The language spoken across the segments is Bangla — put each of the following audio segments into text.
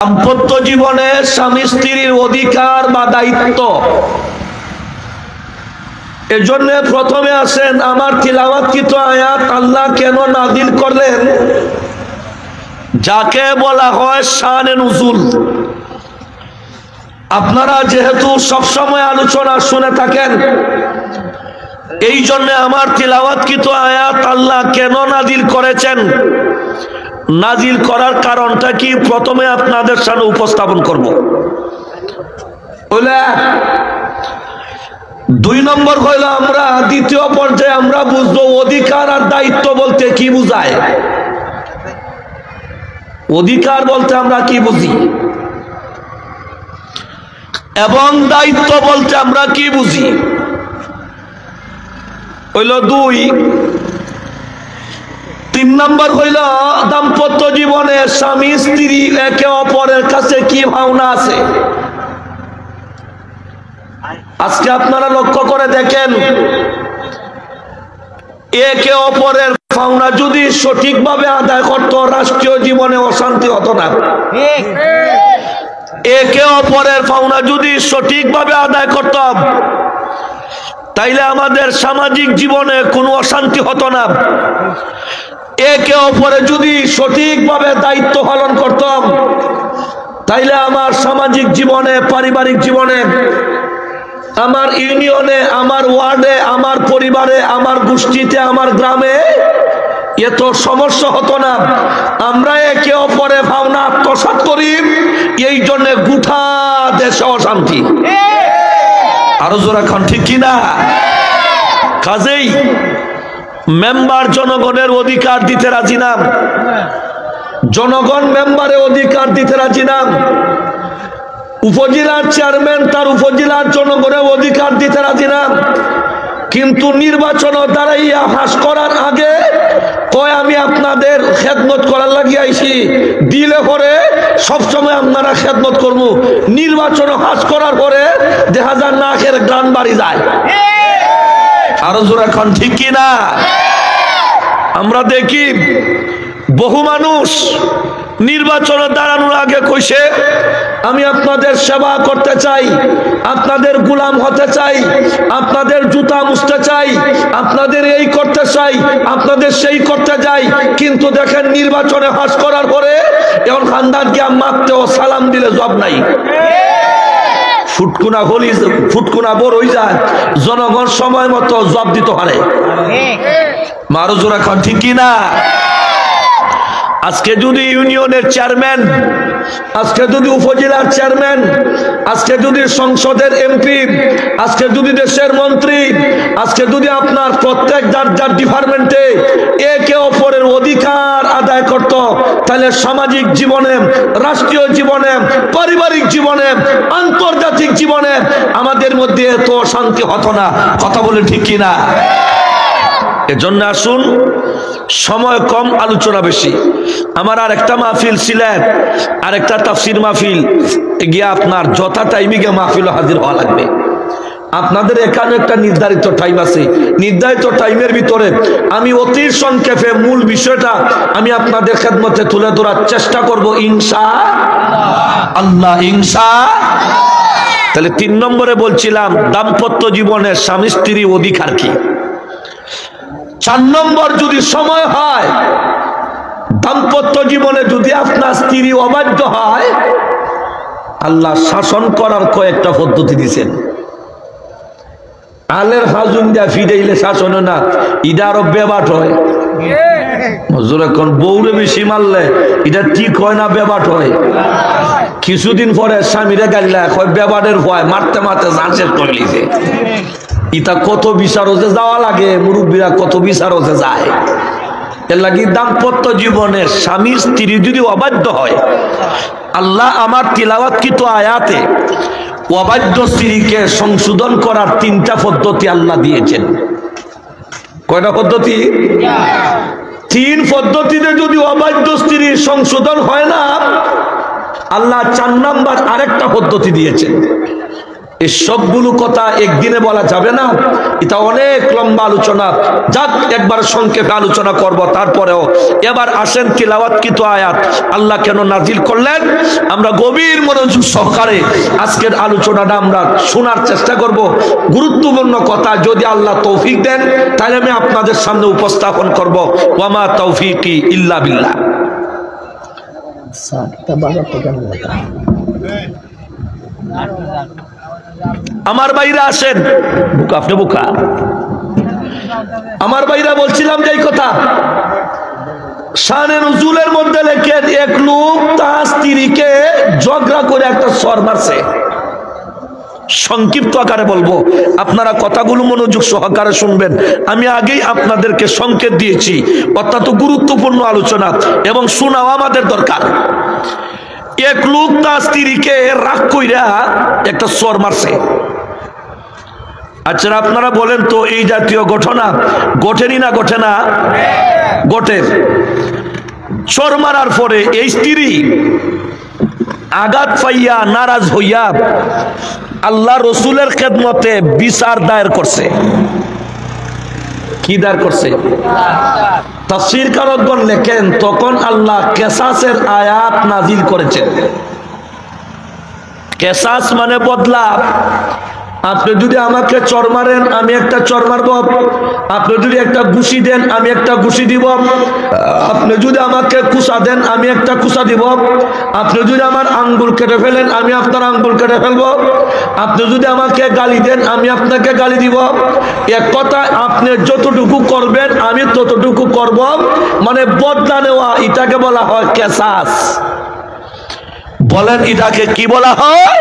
দাম্পত্য জীবনে স্বামী স্ত্রীর অধিকার বা দায়িত্ব। এজন্য প্রথমে আসেন আমার তিলাওয়াতকৃত আয়াত আল্লাহ কেন নাযিল করলেন, যাকে বলা হয় শানে নুজুল। আপনারা যেহেতু সবসময় আলোচনা শুনে থাকেন, এই জন্য আমার তিলাওয়াতকৃত আয়াত আল্লাহ কেন নাযিল করেছেন, নাজিল করার কারণটা কি প্রথমে আপনাদের সামনে উপস্থাপন করব। দুই নম্বর হইল আমরা দ্বিতীয় পর্যায়ে আমরা বুঝবো অধিকার আর দায়িত্ব বলতে কি বুঝায়। অধিকার বলতে আমরা কি বুঝি এবং দায়িত্ব বলতে আমরা কি বুঝি হইল দুই। তিন নম্বর হইল দাম্পত্য জীবনে স্বামী স্ত্রী একে অপরের কাছে কি ভাবনা আছে। আজকে আপনারা লক্ষ্য করে দেখেন, একে অপরের ভাবনা যদি সঠিকভাবে আদায় করত, রাষ্ট্রীয় জীবনে অশান্তি হতো না। একে অপরের ভাবনা যদি সঠিকভাবে আদায় করতাম, তাইলে আমাদের সামাজিক জীবনে কোনো অশান্তি হতো না। একে অপরে যদি সঠিকভাবে দায়িত্ব পালন করতাম, তাইলে আমার সামাজিক জীবনে, পারিবারিক জীবনে, আমার ইউনিয়নে, আমার ওয়ার্ডে, আমার পরিবারে, আমার গোষ্ঠীতে, আমার গ্রামে এত সমস্যা হতো না। আমরা একে অপরে ভাবনা আত্মসাৎ করি, এই জন্য গোটা দেশে অশান্তি। আরো জোরে এখন ঠিক কিনা? কাজেই মেম্বার জনগণের অধিকার দিতে রাজি না, জনগণ মেম্বারে অধিকার দিতে রাজি না, উপজেলার চেয়ারম্যান তার উপজেলার জনগণের অধিকার দিতে রাজি না। কিন্তু নির্বাচন দাঁড়াইয়া হাস করার আগে কয় আমি আপনাদের খেদমত করার লাগিয়ে আইছি, দিলে পরে সবসময় আপনারা খেদমত করবো। নির্বাচন হাস করার পরে দেখা যায় নাকের গ্রান বাড়ি যায়। আরো জোরে এখন ঠিক কিনা? আমরা দেখি বহু মানুষ নির্বাচনে দাঁড়ানোর আগে কইছে আমি আপনাদের সেবা করতে চাই, আপনাদের গোলাম হতে চাই, আপনাদের জুতা মুছতে চাই, আপনাদের এই করতে চাই, আপনাদের সেই করতে যাই। কিন্তু দেখেন নির্বাচনে হাস করার পরে এখন খানদান গিয়া মারতে ও সালাম দিলে জব নাই। ফুটকুনা হলি ফুটকুনা বড় হয়ে যায়, জনগণ সময় মতো জব দিতে পারে। মারো জোরা খান ঠিক কিনা? আজকে যদি ইউনিয়নের চেয়ারম্যান, আজকে যদি উপজেলার চেয়ারম্যান, আজকে যদি সংসদের এমপি, আজকে যদি দেশের মন্ত্রী, আজকে যদি আপনার প্রত্যেক যার যার ডিপার্টমেন্টে একে অপরের অধিকার আদায় করত, তাহলে সামাজিক জীবনে, রাষ্ট্রীয় জীবনে, পারিবারিক জীবনে, আন্তর্জাতিক জীবনে আমাদের মধ্যে এত শান্তি হতো না। কথা বলে ঠিক কিনা? এজন্য আসুন, সময় কম, আলোচনা বেশি। আমার আর একটা মাহফিল সিলেট, আর একটা তাফসির মাহফিল গিয়ে আপনার যথা টাইমে গিয়ে মাহফিল হাজির হওয়া লাগবে। আপনাদের এখানে একটা নির্ধারিত টাইম আছে, নির্ধারিত টাইমের ভিতরে আমি অতি সংক্ষেপে মূল বিষয়টা আমি আপনাদের খেদমতে তুলে ধরার চেষ্টা করব ইনশাআল্লাহ। ইনশাআল্লাহ। তাহলে 3 নম্বরে বলছিলাম দাম্পত্য জীবনের স্বামী স্ত্রী অধিকার কি। 4 নম্বর, যদি সময় হয় দাম্পত্য জীবনে যদি আপনার স্ত্রী অবাধ্য হয়, আল্লাহ শাসন করার কয়েকটা পদ্ধতি দিয়েছেন। আলের হাজুন দিয়া ফিরাইলে শাসন না, এটা আরো বেবাট হয়। বউরে বেশি মারলে এটা ঠিক হয় না, বেবাট হয়। কিছুদিন পরে স্বামীরে গাইলা হয় বেবাটের ভয়, মারতে মারতে জান শেষ করে লিছে। ইটা কত বিচার হতে যাওয়া লাগে, মুরব্বীরা কত বিচার হতে যায়। এর লাগি দাম্পত্য জীবনে স্বামী স্ত্রী যদি অবাধ্য হয়, আল্লাহ আমার তিলাওয়াতকৃত আয়াতে অবাধ্য স্ত্রীকে সংশোধন করার 3টা পদ্ধতি আল্লাহ দিয়েছেন। কয়টা পদ্ধতি? 3 পদ্ধতিতে যদি অবাধ্য স্ত্রীর সংশোধন হয় না, আল্লাহ 4 নম্বর আরেকটা পদ্ধতি দিয়েছেন। এই সবগুলো কথা একদিনে বলা যাবে না, এটা অনেক লম্বা আলোচনা। যাক, একবার সংক্ষেপে আলোচনা করব। তারপরেও এবার আসেন তিলাওয়াতকৃত আয়াত আল্লাহ কেন নাজিল করলেন, আমরা গভীর মনোযোগ সহকারে আজকের আলোচনাটা আমরা শোনার চেষ্টা করব। গুরুত্বপূর্ণ কথা, যদি আল্লাহ তৌফিক দেন তাহলে আমি আপনাদের সামনে উপস্থাপন করব। ওয়ামা তৌফিকি ইল্লা বিল্লাহ। আমার ভাইরা আসেন, আপনি বুকা আমার ভাইরা বলছিলাম যে এই কথা শানে নুজুলের মধ্যে লেখেন, এক লোক তার স্ত্রীকে ঝগড়া করে একটা সর মারছে। সংক্ষিপ্ত আকারে বলবো, আপনারা কথাগুলো মনোযোগ সহকারে শুনবেন। আমি আগেই আপনাদেরকে সংকেত দিয়েছি, অত্যন্ত গুরুত্বপূর্ণ আলোচনা এবং শোনাও আমাদের দরকার। এক লোক তার স্ত্রীকে রাগ কইরা একটা সর মারছে। আচ্ছা, আপনারা বলেন তো এই জাতীয় ঘটনা ঘটেনি না ঘটে না? ঘটে। চর মারার পরে এই স্ত্রী আঘাত পাইয়া নারাজ হইয়া আল্লাহ রসুলের খেদমতে বিচার দায়ের করছে। কি দায়ের করছে? তাফসীর কারকগণ লেখেন, তখন আল্লাহ কেসাসের আয়াত নাজিল করেছেন। কেসাস মানে বদলা। আপনি যদি আমাকে চর মারেন, আমি একটা চর মারব। আপনি যদি একটা ঘুষি দেন, আমি একটা ঘুষি দিব। আপনি যদি আমাকে কুসা দেন, আমি একটা কুসা দিব। আপনি যদি আমার আঙ্গুল কেটে ফেলেন, আমি আপনার আঙ্গুল কেটে ফেলবো। আপনি যদি আমাকে গালি দেন, আমি আপনাকে গালি দিব। এক কথায় আপনি যতটুকু করবেন আমি ততটুকু করব, মানে বদলা নেওয়া। এটাকে বলা হয় কেসাস। বলেন, এটাকে কি বলা হয়?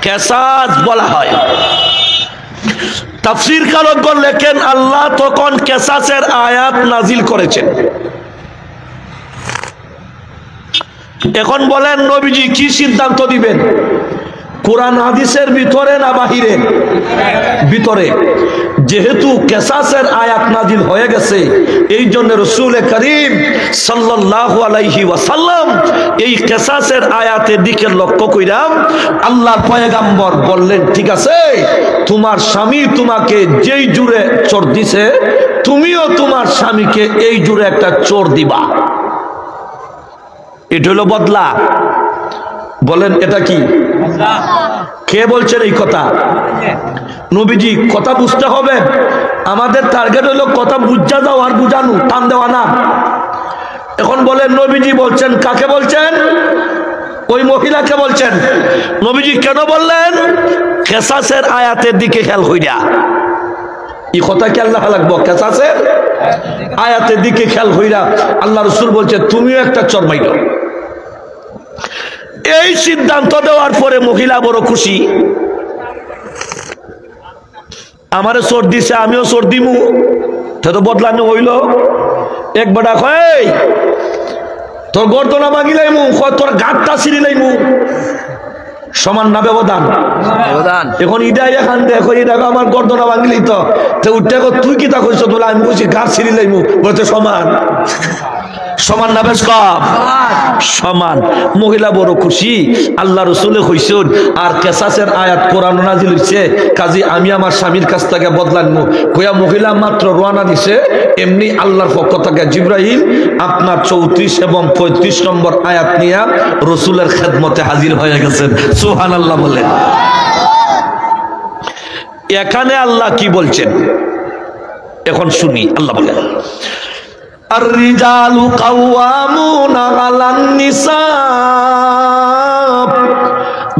কেসাস বলা হয়। তাফসীর কারকগণ লেখেন, আল্লাহ তখন কেসাসের আয়াত নাজিল করেছেন। এখন বলেন, নবীজি কি সিদ্ধান্ত দিবেন? কোরআন হাদিসের ভিতরে না বাহিরে? ভিতরে। যেহেতু কেসাসের আয়াত নাজিল হয়ে গেছে, এই জন্য রাসূল করিম সাল্লাল্লাহু আলাইহি ওয়াসাল্লাম এই কেসাসের আয়াতের দিকে লক্ষ্য কইরা আল্লাহর পয়গম্বর বললেন, ঠিক আছে, তোমার স্বামী তোমাকে যেই জুড়ে চোর দিছে, তুমিও তোমার স্বামীকে এই জুড়ে একটা চোর দিবা। এটা হলো বদলা। বলেন, এটা কি? কে বলছেন এই কথা? নবীজি। কথা বুঝতে হবে। আমাদের টার্গেট হলো কথা বুঝা যাও আর বুঝানো, টান দেওয়া না। এখন বলেন, নবীজি বলছেন, কাকে বলছেন? ওই মহিলাকে বলছেন। নবীজি কেন বললেন? কেসাসের আয়াতের দিকে খেয়াল হইয়া। এই কথা কি আল্লাহ লাগবো? কেসাসের আয়াতের দিকে খেয়াল হইয়া আল্লাহ রাসূল বলছে, তুমিও একটা চর মাইরো। এই সিদ্ধান্ত দেওয়ার পরে মহিলা বড় খুশি। আমারে চোর দিছে, আমিও চোর দিমু, তো বদলানো হইল। একবার কয়, তোর গর্দনা ভাঙি লাইমু, তোর গাঁটটা ছিঁড়ি লাইমু। সমান না ব্যবধান? এখন ইডা এখান দেখো, এটা আমার গর্দনা ভাঙিলি তো উঠতে তুই কি তা কইছ? তোলা আমি কইছি গাছ ছিঁড়ি লাইমু, বলতে সমান। সমান না বেশ কম? সমান। মহিলা বড় খুশি, আল্লাহ রসুলে হইছেন আর কেসাসের আয়াত কোরআন নাজিল হইছে, কাজী আমি আমার স্বামীর কাছ থেকে বদলানমু কইয়া মহিলা মাত্র রওনা দিছে, এমনি আল্লাহর পক্ষ থেকে জিবরাইল আপনার 34 এবং 35 নম্বর আয়াত নিয়ে রসুলের খেদমতে হাজির হয়ে গেছেন। সুবহানাল্লাহ বলেন। এখানে আল্লাহ কি বলছেন এখন শুনি। আল্লাহ বলেন, الرجال قوامون على النساء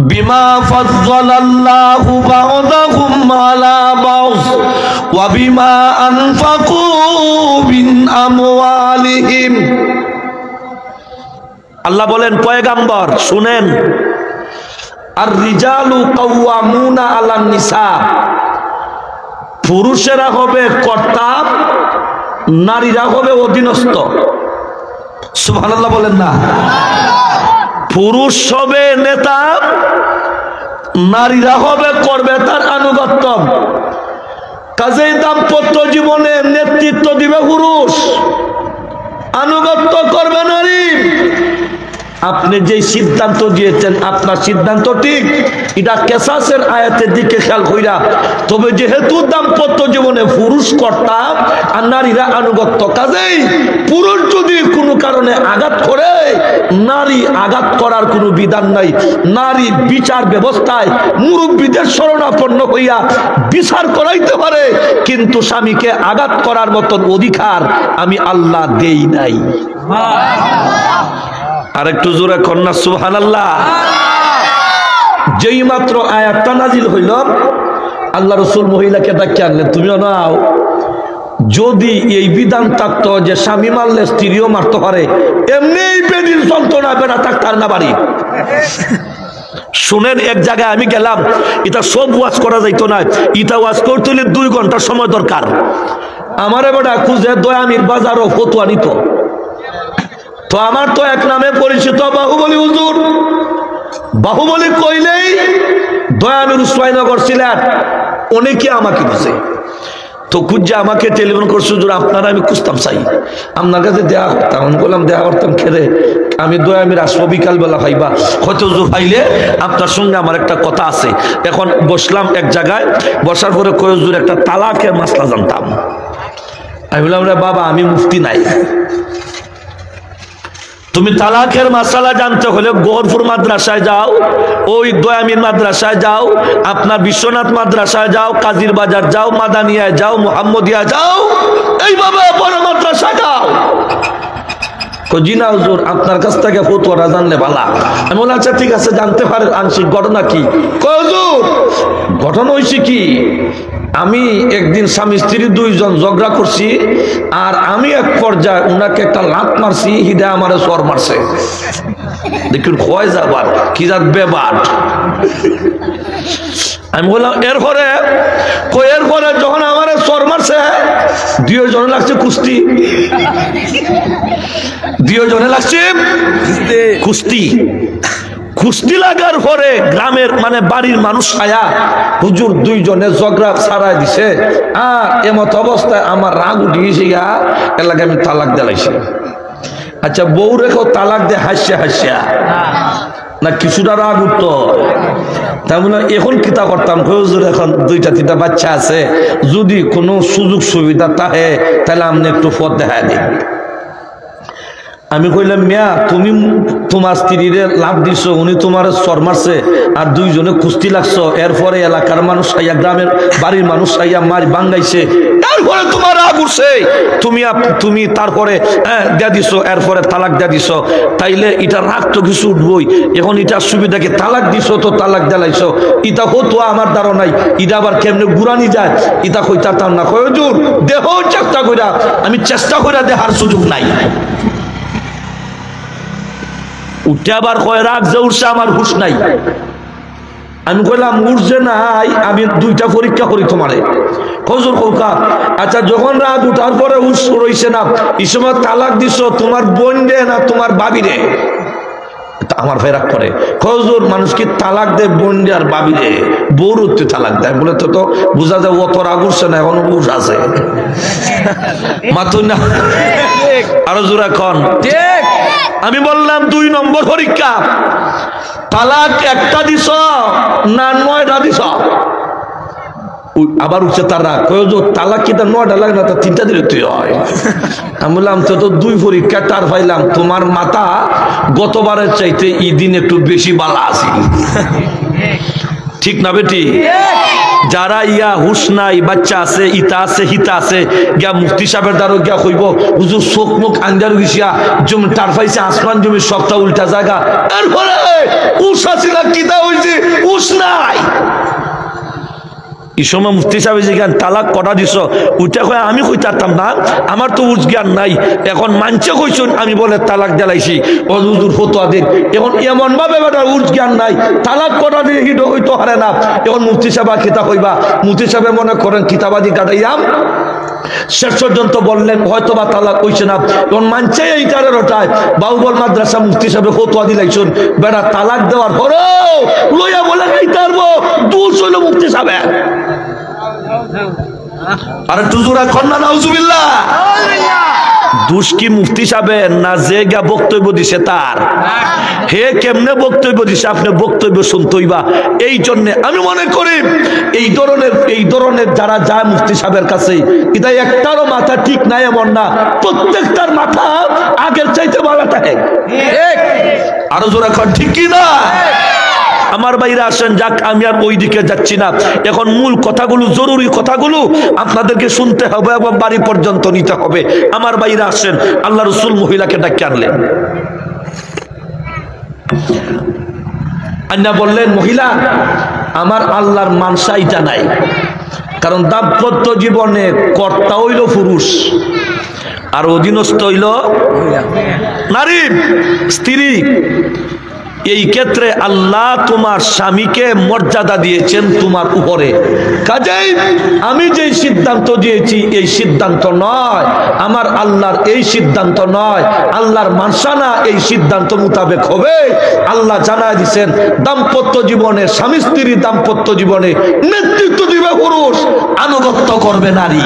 بما فضل الله بعضهم على بعض وبما أنفقوا من أموالهم। আল্লাহ বলেন, পয়গম্বর শুনেন, الرجال قوامون على النساء, পুরুষেরা হবে কর্তা, নারীরা হবে অধীনস্থ। সুবহানাল্লাহ বলেন না? পুরুষ হবে নেতা, নারীরা হবে করবে তার আনুগত্য। কাজেই দাম্পত্য জীবনে নেতৃত্ব দিবে পুরুষ, আনুগত্য করবে নারী। আপনি যে সিদ্ধান্ত দিয়েছেন আপনার সিদ্ধান্ত ঠিক, এটা কেসাসের আয়াতের দিকে খেয়াল কইরা। তবে যেহেতু দাম্পত্য জীবনে পুরুষ কর্তা আর নারীরা আনুগত্য, কাজেই পুরুষ যদি কোনো কারণে আঘাত করে, নারী আঘাত করার কোনো বিধান নাই। নারী বিচার ব্যবস্থায় মুরব্বীদের শরণাপন্ন হইয়া বিচার করাইতে পারে, কিন্তু স্বামীকে আঘাত করার মতন অধিকার আমি আল্লাহ দেই নাই। আর একটু জোরে কন্যা সুবহানাল্লাহ। যেই মাত্র আয়াতটা নাজিল হইল, আল্লাহ রাসূল মহিলাকে ডাকে আনলেন, তুমিও নাও। যদি এই বিধান থাকতো যে স্বামী মারলে স্ত্রীও মারতে পারে, এমনি বেদির যন্ত্রণা বেড়া থাকতার না বাড়ি। শুনেন, এক জায়গায় আমি গেলাম, এটা সব ওয়াজ করা যাইতো না, এটা ওয়াজ করতে হলে 2 ঘন্টা সময় দরকার। আমার বেটা খুঁজে দয়ামির বাজারও ফতুয়া নিত। তো আমার তো এক নামে পরিচিত বাহুবলী হুজুর। বাহুবলী কইলেই দয়ামির উসমানীনগর সিলেট, অনেকে আমাকে বুঝে। তো খুঁজে আমাকে টেলিফোন করছে, হুজুর আপনারা আমি খুঁজতাম চাই, আপনার কাছে দেয়া করতাম। আমি বললাম দেয়া করতাম খেলে, আমি দয়ামির আসবো বিকালবেলা পাইবা, হয়তো হুজুর পাইলে আপনার সঙ্গে আমার একটা কথা আছে। এখন বসলাম এক জায়গায়, বসার পরে কই হুজুর একটা তালাকের মাসলা জানতাম। আমি বললাম রে বাবা, আমি মুফতি নাই। তুমি তালাকের মাসালা জানতে হলে গহরপুর মাদ্রাসায় যাও, ওই দয়ামির মাদ্রাসায় যাও, আপনার বিশ্বনাথ মাদ্রাসায় যাও, কাজীর বাজার যাও, মাদানিয়ায় যাও, মোহাম্মদিয়া যাও, এইভাবে বড় মাদ্রাসায় যাও। জি না হুজুর, আপনার কাছ থেকে ফতোয়াটা জানলে ভালো। আমি বললাম আচ্ছা ঠিক আছে, জানতে পারেন। আংশিক ঘটনা কি? হুজুর ঘটনা হয়েছে কি, আমি একদিন স্বামী স্ত্রী 2 জন ঝগড়া করছি, আর আমি এক পর্যায়ে উনাকে একটা লাত মারছি, হিদা আমারে সর মারছে। দেখুন কয় যাবার কি যাত বেবাট। আমি বললাম এরপরে যখন আমারে সর মারছে, 2 জনে লাগছে কুস্তি, 2 জনে লাগছে কুস্তি। কুস্তি লাগার পরে গ্রামের মানে বাড়ির মানুষ আয়া হুজুর 2 জনে ঝগড়া ছাড়াই দিছে। আর এমত অবস্থায় আমার রাগ উঠে গেছে, এলাকায় আমি তালাক দিলাইছি। আচ্ছা বউ রেখো তালাক দে হাসিয়া না কিছুটা রাগ উঠতো। তাই বলে এখন কিতা করতাম, হুজুর এখন 2-3টা বাচ্চা আছে, যদি কোনো সুযোগ সুবিধা থাকে তাহলে আপনি একটু পথ দেখায় দিন। আমি কইলাম মিয়া, তুমি তোমার স্ত্রীরে লাভ দিছো, উনি তোমার সর মারছে, আর 2 জনে কুস্তি লাগছো, এরপরে এলাকার মানুষ আইয়া, গ্রামের বাড়ির মানুষ আইয়া মারি বাঙ্গাইছে, এরপরে তোমার রাগ উঠছে, তুমি তারপরে দিয়া দিছো, এরপরে তালাক দিয়া দিছো। তাইলে এটা রাগ তো কিছু উঠবই। এখন এটার সুবিধা কি, তালাক দিছো তো তালাক জ্বালাইছো, ইটা হতো আমার দ্বারা নাই, এটা আবার কেমনে ঘুরানি যায়, ইটা কইতাম না। কই হুজুর দেহ চেষ্টা কইরা, আমি চেষ্টা কইরা দেখার সুযোগ নাই। উঠে আবার কয় রাগ যে উঠছে, আমার হুশ নাই। আমি কইলাম উঠছে নাই, আমি 2টা পরীক্ষা করি তোমারে। হুজুর কৌকা আচ্ছা, যখন রাগ উঠার পরে হুশ রইছে না, এই সময় তালাক দিছো তোমার বোন রে না তোমার বাবি রে? আমার ভাই রাগ করে, হুজুর মানুষ কি তালাক দেয় বোন রে আর বাবি রে? বউর উঠতে তালাক দেয় বলে তো বুঝা যায় অত রাগ উঠছে না, এখনো হুশ আছে। মাতুন না আরো জোরে কন ঠিক। আমি বললাম 2 নম্বর পরীক্ষা, তালাক একটা দিছ না 9টা দিছ? আবার উঠছে তার রাগ, তালাক কি 9টা লাগে না, 3টা দিলে তুই হয়। আমি বললাম তো 2 পরীক্ষা টার পাইলাম, তোমার মাথা গতবারের চাইতে এই দিন একটু বেশি বালা আছে, ঠিক না বেটি? যারা ইয়া হুশ নাই, বাচ্চা আছে, ইতা আছে, হিতা আছে, গিয়া মুফতি সাহেবের দ্বারা গিয়া কইব হুজুর চোখ মুখ আঞ্জার গেছিয়া, জমি টার পাইছে আসমান জমি সবটা উল্টা জায়গা, এরপরে উস আছে না কিতা হয়েছে, উস নাই। এই সময় মুফতি সাহেব যেখান তালাক কটা দিছ, ওইটা কয় আমি কইতাম না, আমার তো উচ জ্ঞান নাই। এখন মানছে কইছুন আমি বলে তালাক জ্বালাইছি, হুজুর ফতোয়া দিন। এখন এমন ভাবে বেটা উচ জ্ঞান নাই, তালাক কটা দিয়ে হিটো হইতে পারে না। এখন মুফতি সাহেব কিতা কইবা, মুফতি সাহেব মনে করেন কিতাবাদি কাটাইয়াম, শেষ পর্যন্ত বললেন হয়তো বা তালাক কইছে না। এখন মানছে এইটারে রটায় বাউবল মাদ্রাসা মুফতি সাহেব ফতোয়া দিলাইছুন, বেটা তালাক দেওয়ার পরেও লইয়া বলে খাইতে পারবো, দোষ হইল মুফতি সাহেব। আরে তুজুরা কন্যা নাউজুবিল্লাহ। দোষ কি মুফতি সাহেবের না যে গা বক্তব্য দিছে তার? হে কেমনে বক্তব্য দিছে আপনি বক্তব্য শুনতেইবা। এই জন্য আমি মনে করি এই ধরনের যারা যায় মুফতি সাহেবের কাছে, এটা একটারও মাথা ঠিক নাই এমন না, প্রত্যেকটার মাথা আগের চাইতে ভালো থাকে। আরো জোরে কর ঠিক কি না? আমার বাইরে আসেন, যাক আমি আর ওই দিকে যাচ্ছি না। এখন মূল কথাগুলো, জরুরি কথাগুলো আপনাদেরকে শুনতে হবে এবং বাড়ি পর্যন্ত নিতে হবে। আমার বাইরে আসেন, আল্লাহ রসুল মহিলাকে ডাকে আনলেন, আন্না বললেন, মহিলা আমার আল্লাহর মানসা এটা নাই, কারণ দাম্পত্য জীবনে কর্তা হইল পুরুষ আর অধীনস্থ হইল নারী, স্ত্রী। এই ক্ষেত্রে আল্লাহ তোমার স্বামীকে মর্যাদা দিয়েছেন তোমার উপরে। কাজেই আমি যে সিদ্ধান্ত দিয়েছি এই সিদ্ধান্ত নয়, আমার আল্লাহর এই সিদ্ধান্ত নয়, আল্লাহর মানসানা এই সিদ্ধান্ত মোতাবেক হবে। আল্লাহ জানায় দিচ্ছেন দাম্পত্য জীবনে, স্বামী স্ত্রীর দাম্পত্য জীবনে নেতৃত্ব দিবে পুরুষ, আনুগত্য করবে নারী।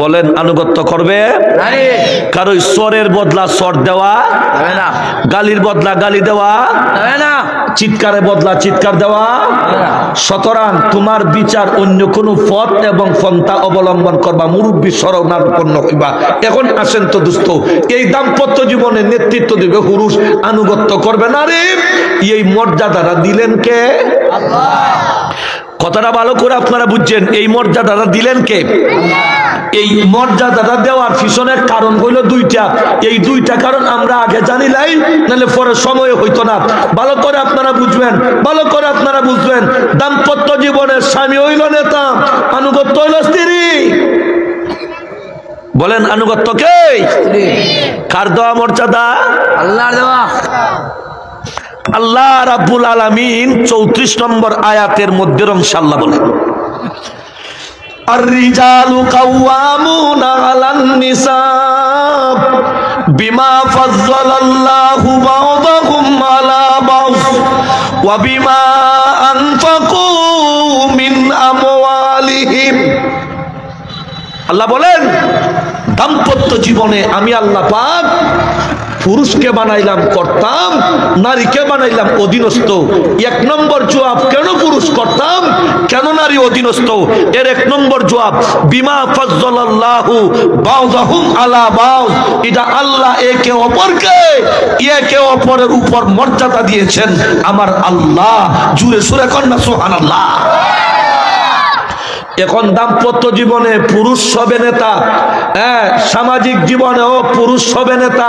বলেন আনুগত্য করবে কারো স্বরের বদলা স্বর দেওয়া, গালির বদলা গালি দেওয়া, চিৎকারের বদলা চিৎকার দেওয়া। সুতরাং তোমার বিচার অন্য কোনো পথ এবং পন্থা অবলম্বন করবা, মুরব্বী শরণাপন্ন হইবা। এখন আসেন তো দোস্ত, এই দাম্পত্য জীবনে নেতৃত্ব দিবে পুরুষ, আনুগত্য করবে নারী। এই মর্যাদাটা দিলেন কে? আল্লাহ। কথাটা ভালো করে আপনারা বুঝছেন, এই মর্যাদাটা দিলেন কে? এই মর্যাদাটা দেওয়ার পিছনের কারণ হইল দুইটা। এই দুইটা কারণ আমরা আগে জানিলাই, নাহলে পরে সময় হইতো না। ভালো করে আপনারা বুঝবেন, ভালো করে আপনারা বুঝবেন। দাম্পত্য জীবনের স্বামী হইল নেতা, আনুগত্য হইল স্ত্রী। বলেন আনুগত্য কে? কার দেওয়া মর্যাদা? আল্লাহর দেওয়া। আল্লাহ রাব্বুল আলামিন 34 নম্বর আয়াতের মধ্যে ইনশাআল্লাহ বলেন, আর-রিজালু কাওয়ামুনা আলান নিসা বিমা ফাজ্জালাল্লাহু বা'দাহুম আলা বা'দ ওয়া বিমা আনফাকু মিন আমওয়ালিহিম। আল্লাহ বলেন দাম্পত্য জীবনে আমি আল্লাহ পাক পুরুষকে বানাইলাম করতাম, নারীকে বানাইলাম অধীনস্থ। এক নম্বর জবাব, কেন পুরুষ করতাম, কেন নারী অধীনস্থ? এর এক নম্বর জবাব, বিমা ফাজ্জালাল্লাহু বা'দাহুম আলা বা'দ। এটা আল্লাহ একে অপরের উপর মর্যাদা দিয়েছেন আমার আল্লাহ। জুড়ে সুরে কন্যা সুবহানাল্লাহ। এখন দাম্পত্য জীবনে পুরুষ হবে নেতা, সামাজিক জীবনেও পুরুষ হবে নেতা,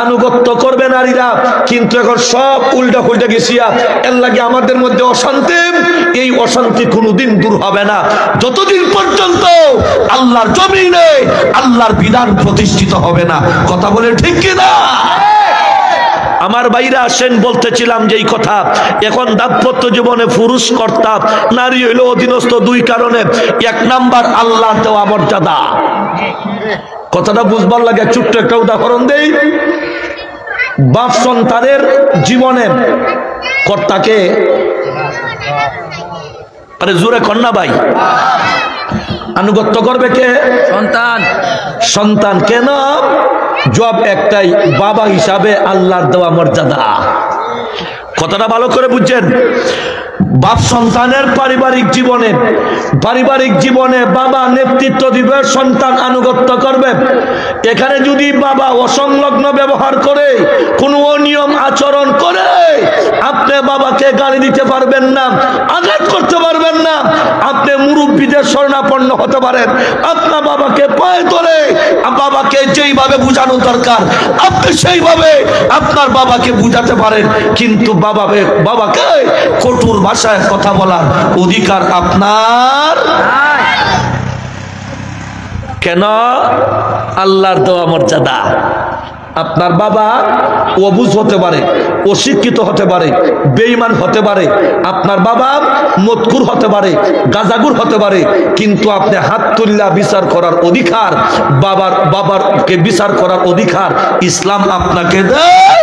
আনুগত্য করবে নারীরা। কিন্তু এখন সব উল্টা ফুলটা গেছিয়া, এর লাগে আমাদের মধ্যে অশান্তি। এই অশান্তি কোনোদিন দূর হবে না যতদিন পর্যন্ত আল্লাহর জমিনে আল্লাহর বিধান প্রতিষ্ঠিত হবে না। কথা বলে ঠিক কিনা? আমার বাইরে আসেন, বলতেছিলাম যে এই কথা, এখন দাম্পত্য জীবনে পুরুষ কর্তা, নারী হইল অধীনস্থ। দুই কারণে। এক নাম্বার আল্লাহ দেওয়া মর্যাদা। কথাটা বুঝবার লাগে ছোট্ট একটা উদাহরণ দেই। বাপ সন্তানের জীবনে কর্তাকে, আরে জোরে কন্যা ভাই, আনুগত্য করবে কে? সন্তান। সন্তান। কেন? জবাব একটাই, বাবা হিসাবে আল্লাহর দেওয়া মর্যাদা। কথাটা ভালো করে বুঝছেন। বাপ সন্তানের পারিবারিক জীবনে বাবা নেতৃত্ব দিবে, সন্তান আনুগত্য করবে। এখানে যদি বাবা অসংলগ্ন ব্যবহার করে, কোনো অনিয়ম আচরণ করে, আপনি বাবাকে গালি দিতে পারবেন না, আঘাত করতে পারবেন না। আপনি মুরব্বীদের শরণাপন্ন হতে পারেন, আপনার বাবাকে পায়ে ধরে বাবাকে যেইভাবে বুঝানো দরকার আপনি সেইভাবে আপনার বাবাকে বুঝাতে পারেন। কিন্তু বাবাকে কঠোর ভাষায় কথা বলার অধিকার আপনার কেন? আল্লাহর দেওয়া মর্যাদা। আপনার বাবা অবুঝ হতে পারে, অশিক্ষিত হতে পারে, বেঈমান হতে পারে, আপনার বাবা মতকুর হতে পারে, গাজাগুর হতে পারে, কিন্তু আপনি হাত তুল্লা বিচার করার অধিকার, বাবারকে বিচার করার অধিকার ইসলাম আপনাকে দেয়।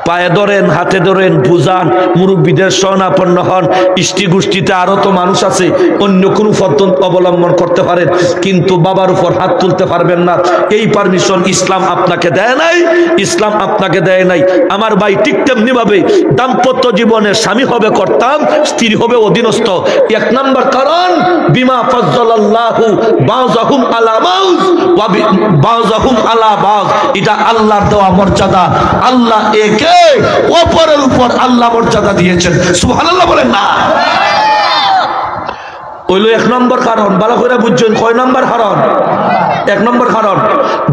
পায়ে ধরেন, হাতে ধরেন, বুঝান, মুরব্বীদের শরণাপন্ন হন। ইষ্টি গোষ্ঠীতে আরো তো মানুষ আছে, অন্য কোনো পদ্ধতি অবলম্বন করতে পারেন, কিন্তু বাবার উপর হাত তুলতে পারবেন না। এই পারমিশন ইসলাম আপনাকে দেয় নাই, ইসলাম আপনাকে দেয় নাই। আমার ভাই ঠিক তেমনি ভাবে দাম্পত্য জীবনে স্বামী হবে কর্তা, স্ত্রী হবে অধীনস্থ। এক নাম্বার কারণ বিমা ফাজ্জালাল্লাহু বাযাহুম আলা বায ওয়া বাযাহুম আলা বায, এটা আল্লাহর দেওয়া মর্যাদা। আল্লাহ একে অপরের উপর আল্লাহ মর্যাদা দিয়েছেন। সুবহানাল্লাহ বলেন না? হইল এক নম্বর কারণ। ভালো করে বুঝছেন কয় নম্বর কারণ? এক নম্বর কারণ।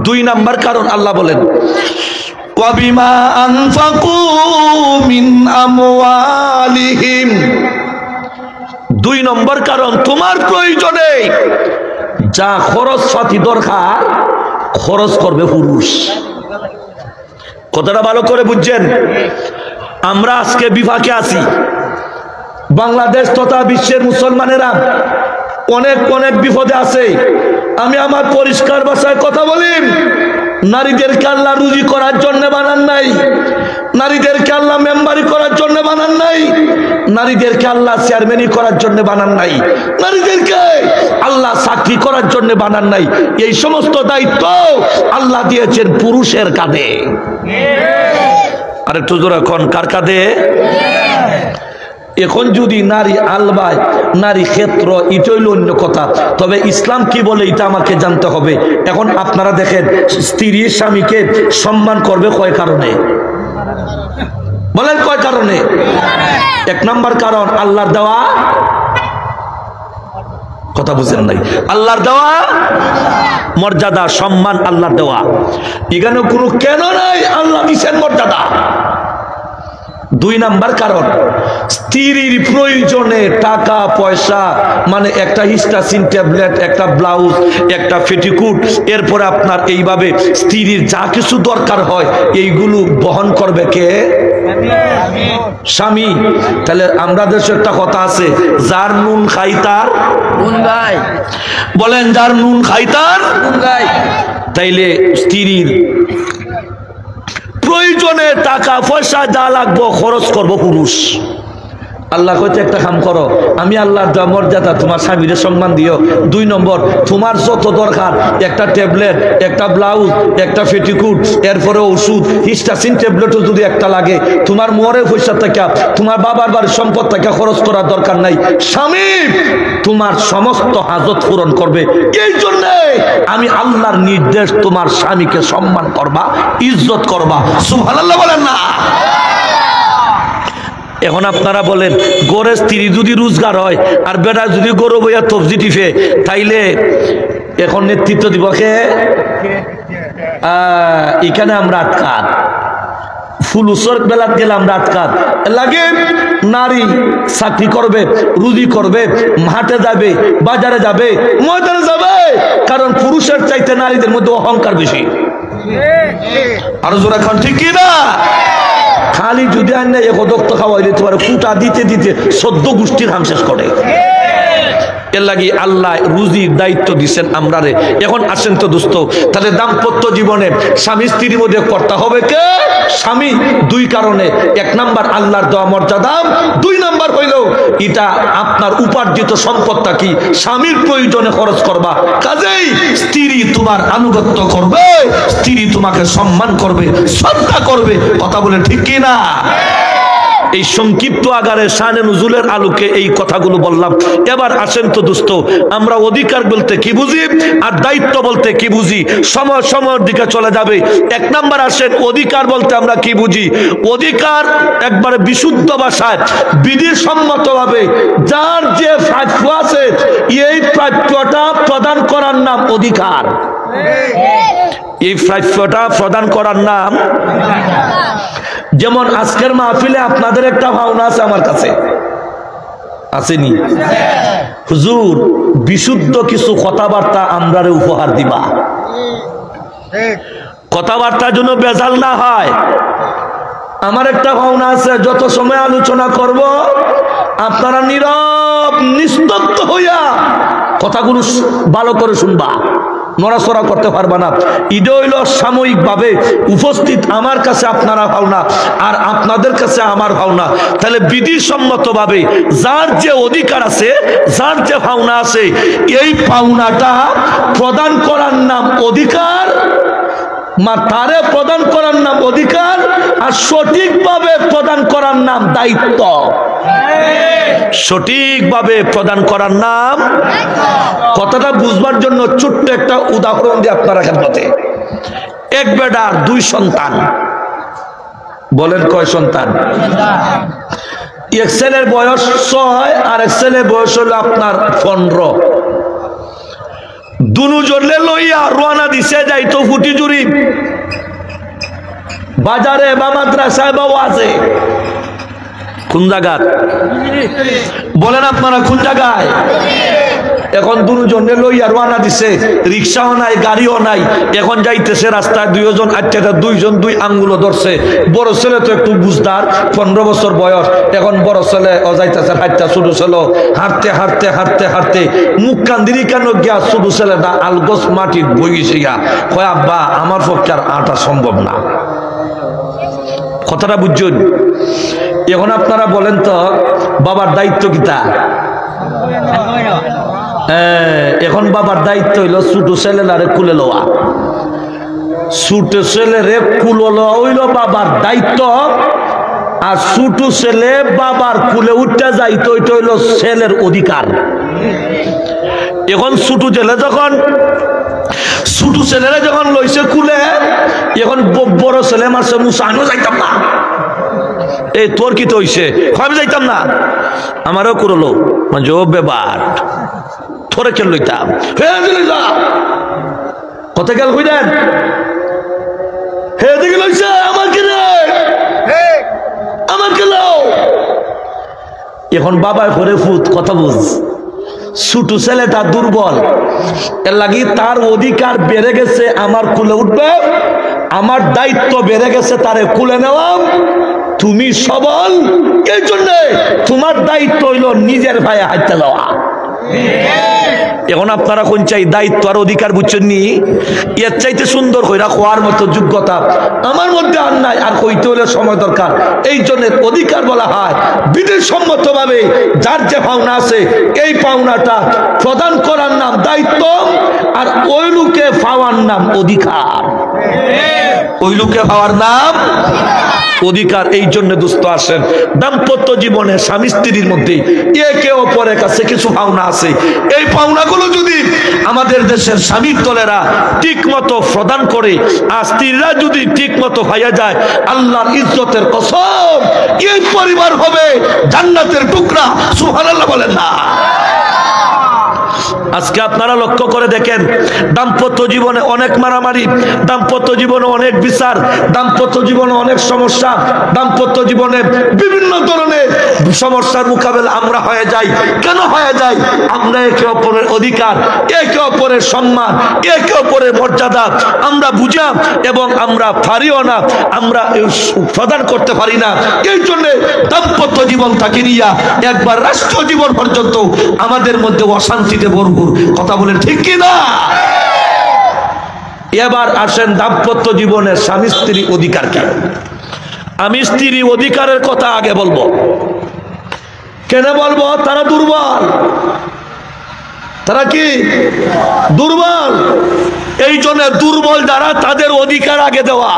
দুই নম্বর কারণ আল্লাহ বলেন ওয়াবিমা আনফাকু মিন আমওয়ালিহিম, দুই নম্বর কারণ তোমার প্রয়োজনে যা খরচ পাতি দরকার খরচ করবে পুরুষ। কথাটা ভালো করে বুঝছেন? আমরা আজকে বিপাকে আছি, বাংলাদেশ তথা বিশ্বের মুসলমানেরা অনেক অনেক বিপদে আছে। আমি আমার পরিষ্কার ভাষায় কথা বলি, নারীদেরকে আল্লাহ রুজি করার জন্য বানান নাই, নারীদেরকে আল্লাহ মেম্বারি করার জন্য বানান নাই, নারীদেরকে আল্লাহ চেয়ারম্যানি করার জন্য বানান নাই, নারীদেরকে আল্লাহ চাকরি করার জন্য বানান নাই। এই সমস্ত দায়িত্ব আল্লাহ দিয়েছেন পুরুষের কাঁধে। আরেকটু জোরে কোন কার কাঁধে? এখন যদি নারী আলবায়, নারী ক্ষেত্র, এটা হইল অন্য কথা। তবে ইসলাম কি বলে এটা আমাকে জানতে হবে। এখন আপনারা দেখেন, স্ত্রী স্বামীকে সম্মান করবে কয় কারণে? বলেন কয় কারণে? এক নাম্বার কারণ আল্লাহর দেওয়া, কথা বুঝেন নাই, আল্লাহর দেওয়া মর্যাদা, সম্মান আল্লাহর দেওয়া। এখানে কোনো কেন নাই, আল্লাহ দিয়েছেন মর্যাদা। দুই নাম্বার কারণ স্ত্রীর প্রয়োজনে টাকা পয়সা, মানে একটা হিস্টাসিন ট্যাবলেট, একটা ব্লাউজ, একটা পেটিকুট, এরপরে আপনার এইভাবে স্ত্রীর যা কিছু দরকার হয় এইগুলো বহন করবে কে? স্বামী। তাহলে আমরা দেশে একটা কথা আছে, যার নুন খাই তার নুন গায়। বলেন যার নুন খাই তার নুন গায়। তাইলে স্ত্রীর প্রয়োজনে টাকা পয়সা যা লাগবো খরচ করবো পুরুষ। আল্লাহ কইতে একটা কাম করো, আমি আল্লাহর দেওয়া মর্যাদা তোমার স্বামীর সম্মান দিও। দুই নম্বর, তোমার যত দরকার, একটা ট্যাবলেট, একটা ব্লাউজ, একটা পেটিকুট, এরপরে ওষুধ, হিস্টাসিন ট্যাবলেটও যদি একটা লাগে, তোমার মরে পয়সা থেকে, তোমার বাবার বাড়ির সম্পদ থেকে খরচ করার দরকার নাই। স্বামী তোমার সমস্ত হাজত পূরণ করবে। এই জন্যে আমি আল্লাহর নির্দেশ, তোমার স্বামীকে সম্মান করবা, ইজ্জত করবা। সুবহানাল্লাহ বলেন না? এখন আপনারা বলেন, গড়ের স্ত্রী যদি রোজগার হয় আর বেটা যদি গরু বইয়া তবজি টিপে, তাইলে এখন নেতৃত্ব দিব কে? এখানে আমরা আটকাত, ফুলুসর বেলাত গেলে আমরা আটকাত লাগে। নারী চাকরি করবে, রুজি করবে, হাটে যাবে, বাজারে যাবে, ময়দানে যাবে, কারণ পুরুষের চাইতে নারীদের মধ্যে অহংকার বেশি। আরো জোরে খান, ঠিক কি না? খালি যদি আন্না এক দক্ত খাওয়াই দিতে পারে, ফুটা দিতে দিতে 14 গোষ্ঠীর হাম শেষ করে। এর লাগি আল্লাহ রুজির দায়িত্ব দিচ্ছেন আমরা রে। এখন আসেন তো দোস্ত, তাহলে দাম্পত্য জীবনে স্বামী স্ত্রীর মধ্যে করতে হবে কে? স্বামী। দুই কারণে, এক নাম্বার আল্লাহর দেওয়া মর্যাদা, দুই নাম্বার হইল এটা আপনার উপার্জিত সম্পদটা কি স্বামীর প্রয়োজনে খরচ করবা। কাজেই স্ত্রী তোমার আনুগত্য করবে, স্ত্রী তোমাকে সম্মান করবে, শ্রদ্ধা করবে। কথা বলে ঠিক কি না? এই সংক্ষিপ্ত আকারে শানে নুজুলের আলোকে এই কথাগুলো বললাম। এবার আসেন তো দোস্ত, আমরা অধিকার বলতে কি বুঝি আর দায়িত্ব বলতে কি বুঝি? সময়ের দিকে চলে যাবে। এক নাম্বার আসেন, অধিকার বলতে আমরা কি বুঝি? অধিকার একবারে বিশুদ্ধ ভাষায় বিধিসম্মতভাবে যার যে প্রাপ্য আছে, এই প্রাপ্যটা প্রদান করার নাম অধিকার। এই প্রাপ্যটা প্রদান করার নাম। যেমন আজকের মাহফিলে আপনাদের একটা ভাবনা আছে, আমার কাছে আসেনি? হুজুর বিশুদ্ধ কিছু কথাবার্তা আমরারে উপহার দিবা, কথাবার্তার জন্য বেজাল না হয়। আমার একটা ভাবনা আছে, যত সময় আলোচনা করব আপনারা নীরব নিস্তব্ধ হইয়া কথাগুলো ভালো করে শুনবা। নড়াচড়া করতে পারবা না। এটা হইল সাময়িকভাবে উপস্থিত আমার কাছে আপনারা পাওনা আর আপনাদের কাছে আমার পাওনা। তাহলে বিধিসম্মতভাবে যার যে অধিকার আছে, যার যে পাওনা আছে, এই পাওনাটা প্রদান করার নাম অধিকার, তারে প্রদান করার নাম অধিকার, আর সঠিকভাবে প্রদান করার নাম দায়িত্ব। সঠিকভাবে প্রদান করার নাম। কথাটা বুঝবার জন্য ছোট্ট একটা উদাহরণ দিয়ে আপনারা খেদমতে। এক বেটার 2 সন্তান। বলেন কয় সন্তান? এক ছেলের বয়স 6 আর এক ছেলের বয়স হলো আপনার 15। দুজনে লইয়া রওনা দিছে যাইতো ফুটি জুড়ি বাজারে বা মাদ্রাসায় বা ওয়াজে। কোন জায়গায় বলেন আপনারা, কোন জায়গায়? এখন দুজনে লইয়া রওনা দিছে, রিক্সাও নাই, গাড়িও নাই। এখন যাইতেছে রাস্তায়, 2 জন আটটা, 2 জন 2 আঙ্গুলো ধরছে। বড় ছেলে তো একটু বুঝদার, 15 বছর বয়স। এখন বড় ছেলে যাইতেছে হাঁটতে, ছোট ছেলে হাঁটতে হাঁটতে হাঁটতে হাঁটতে মুখ কান্দিরি কেন গিয়া ছোট ছেলেটা আলগোস মাটির বই গেছে গিয়া। কয় আব্বা আমার পক্ষে আর আটা সম্ভব না। কথাটা বুঝছেন? এখন আপনারা বলেন তো বাবার দায়িত্ব কিতা? এখন বাবার দায়িত্ব হইল ছোট ছেলেলারে কুলে লওয়া। ছোট ছেলেরে কুলে লওয়া হইল বাবার দায়িত্ব। আর ছোট ছেলে বাবার কুলে উঠতে যাইতো, এটা হইল ছেলের অধিকার। এখন ছোট ছেলেরা যখন লইছে কুলে, এখন বড় ছেলে মারছে মুসা, আমিও যাইতাম না। এই তোর কি তো হইছে? আমি যাইতাম না। আমারও করলো মানে ও বেবার থরে খেল লইতাম। কত গেল কইলেন? হে দিকে লইছে আমার কেনে, আমার কেন? এখন বাবা ঘরে ফুট কথা বুঝ। ছোট ছেলেটা দুর্বল, এর লাগি তার অধিকার বেড়ে গেছে আমার কুলে উঠবে, আমার দায়িত্ব বেড়ে গেছে তারে কুলে নেওয়া। তুমি সবল, এই জন্য তোমার দায়িত্ব হইল নিজের ভাইয়ে হাঁটতে লওয়া। এখন আপনারা কোন চাই? দায়িত্ব আর অধিকার বুঝছেন নি? এর চাইতে সুন্দর কইরা কোয়ার মতো যোগ্যতা আমার মধ্যে আর নাই। আর কইতে হলে সময় দরকার। এই জন্য অধিকার বলা হয় বিধিসম্মতভাবে যার যে পাওনা আছে, এই পাওনাটা প্রদান করার নাম দায়িত্ব, আর ওই লোকে পাওয়ার নাম অধিকার। ওই লোকে পাওয়ার নাম অধিকার। এই জন্য দুস্থ আসেন, দাম্পত্য জীবনে স্বামী স্ত্রীর মধ্যে একে অপরের কাছে কিছু পাওনা আছে। এই পাওনাগুলো যদি আমাদের দেশের স্বামীর দলেরা ঠিক মতো প্রদান করে, আর স্ত্রীরা যদি ঠিক মতো ভাইয়া যায়, আল্লাহর ইজ্জতের কসম, এই পরিবার হবে জান্নাতের টুকরা। সুবহানাল্লাহ বলেন না? আজকে আপনারা লক্ষ্য করে দেখেন, দাম্পত্য জীবনে অনেক মারামারি, দাম্পত্য জীবনে অনেক বিচার, দাম্পত্য জীবনে অনেক সমস্যা, দাম্পত্য জীবনে বিভিন্ন ধরনের সমস্যার মোকাবেলা আমরা হয়ে যাই। কেন হয়ে যাই? আমরা একে অপরের অধিকার, একে অপরের সম্মান, একে অপরের মর্যাদা আমরা বুঝা এবং আমরা পারিও না, আমরা প্রদান করতে পারি না। এই জন্য দাম্পত্য জীবন থেকে নিয়ে একবার রাষ্ট্রীয় জীবন পর্যন্ত আমাদের মধ্যে অশান্তিতে ভরপুর। কথা বলেন ঠিক কি না? এবার আসেন দাম্পত্য জীবনে স্বামী স্ত্রী অধিকার কি। আমি স্ত্রী অধিকারের কথা আগে বলবো। কেন বলবো? তারা দুর্বল। তারা কি দুর্বল? এই জন্য দুর্বল যারা, তাদের অধিকার আগে দেওয়া।